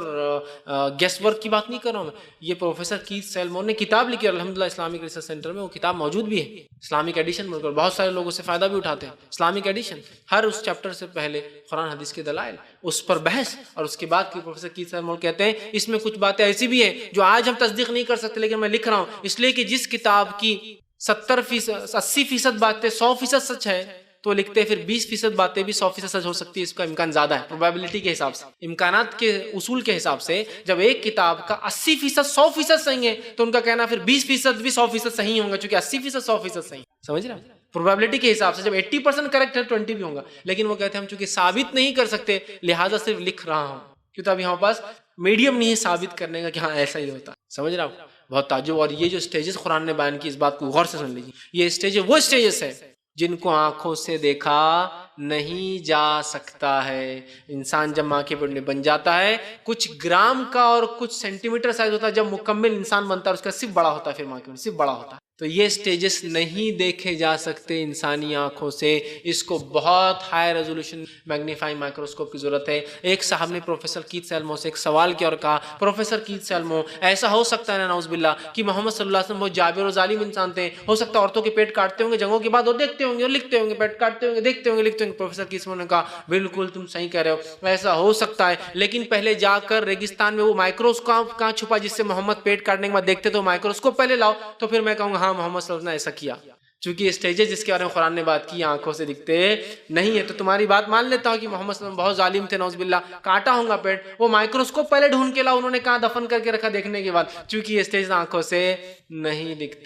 گیس ورک کی بات نہیں کر رہا ہوں میں. یہ پروفیسر کیتھ سیلمون نے کتاب لکھی الحمدللہ اسلامک ریسرچ سینٹر میں, وہ کتاب موجود بھی ہے اسلامک ایڈیشن میں, بہت سارے لوگوں سے فائدہ بھی اٹھاتے ہیں. اسلامک ایڈیشن ہر اس چیپٹر سے پہلے قرآن حدیث کے دلائل, اس پر بحث, اور اس کے بعد پروفیسر کیتھ سیلمون کہتے ہیں اس میں کچھ باتیں ایسی بھی ہیں جو آج ہم تصدیق نہیں کر سکتے, لیکن میں لکھ رہا ہوں اس لیے کہ جس کتاب کی 80% باتیں 100% سچ ہے تو لکھتے ہیں پھر 20% باتیں بھی 100% سچ ہو سکتی ہے. اس کا امکان زیادہ ہے پروبیبلٹی کے حساب سے, امکانات کے اصول کے حساب سے. جب ایک کتاب کا 80% 100% صحیح ہے تو ان کا کہنا پھر 20% بھی 100% صحیح ہوں گا, چونکہ 80% 100% صحیح. سمجھ رہے ہیں, پروبیبلٹی کے حساب سے جب 80% کریکٹ ہے 20 بھی ہوں گا. لیکن وہ کہتے ہیں ہم چونکہ ثابت نہیں کر سکتے لہٰذا صرف لکھ رہا ہوں, کیونکہ ابھی ہمارے پاس میڈیم نہیں ہے ثابت کرنے کا کہ ہاں ایسا ہی ہوتا. سمجھ رہے آپ, بہت تعجب. اور یہ جو سٹیجز قرآن نے بیان کی اس بات کو غور سے سن لیجیے. یہ سٹیج وہ سٹیجز ہے جن کو آنکھوں سے دیکھا نہیں جا سکتا ہے. انسان جب ماں کے پیٹ میں بن جاتا ہے کچھ گرام کا اور کچھ سینٹی میٹر سائز ہوتا ہے, جب مکمل انسان بنتا ہے اس کا صرف بڑا ہوتا ہے, پھر ماں کے پیٹ صرف بڑا ہوتا ہے. تو یہ سٹیجز نہیں دیکھے جا سکتے انسانی آنکھوں سے, اس کو بہت ہائی ریزولوشن میگنیفائنگ مائکروسکوپ کی ضرورت ہے. ایک صاحب نے پروفیسر کیتھ سیلمون سے ایک سوال کیا اور کہا پروفیسر کیتھ سیلمون, ایسا ہو سکتا ہے نعوذ باللہ کہ محمد صلی اللہ علیہ وسلم وہ جابر و ظالم انسان تھے, ہو سکتا ہے عورتوں کے پیٹ کاٹتے ہوں گے جنگوں کے بعد اور دیکھتے ہوں گے اور لکھتے ہوں گے, پیٹ کاٹتے ہوں گے دیکھتے ہوں گے لکھتے ہوں گے. پروفیسر کیتھ سیلمون نے کہا بالکل تم صحیح کہہ رہے ہو, ایسا ہو سکتا ہے, لیکن پہلے جا کر ریگستان میں وہ مائکروسکوپ کہاں چھپا جس سے محمد پیٹ کاٹنے کے بعد دیکھتے تو مائکروسکوپ پہلے لاؤ, تو پھر میں کہوں گا ہاں محمد صلی اللہ علیہ وسلم نے ایسا کیا. چونکہ یہ سٹیجز جس کے بارے میں قرآن نے بات کی آنکھوں سے دکھتے نہیں ہے, تو تمہاری بات مان لیتا ہوں کہ محمد صلی اللہ علیہ وسلم بہت ظالم تھے نعوذ باللہ, کاٹا ہوں گا پیٹ. وہ مائکروسکوپ پہلے ڈھونڈ کے لاؤ, انہوں نے کہاں دفن کر کے رکھا دیکھنے کے بعد, چونکہ یہ سٹیجز آنکھوں سے نہیں دکھتے.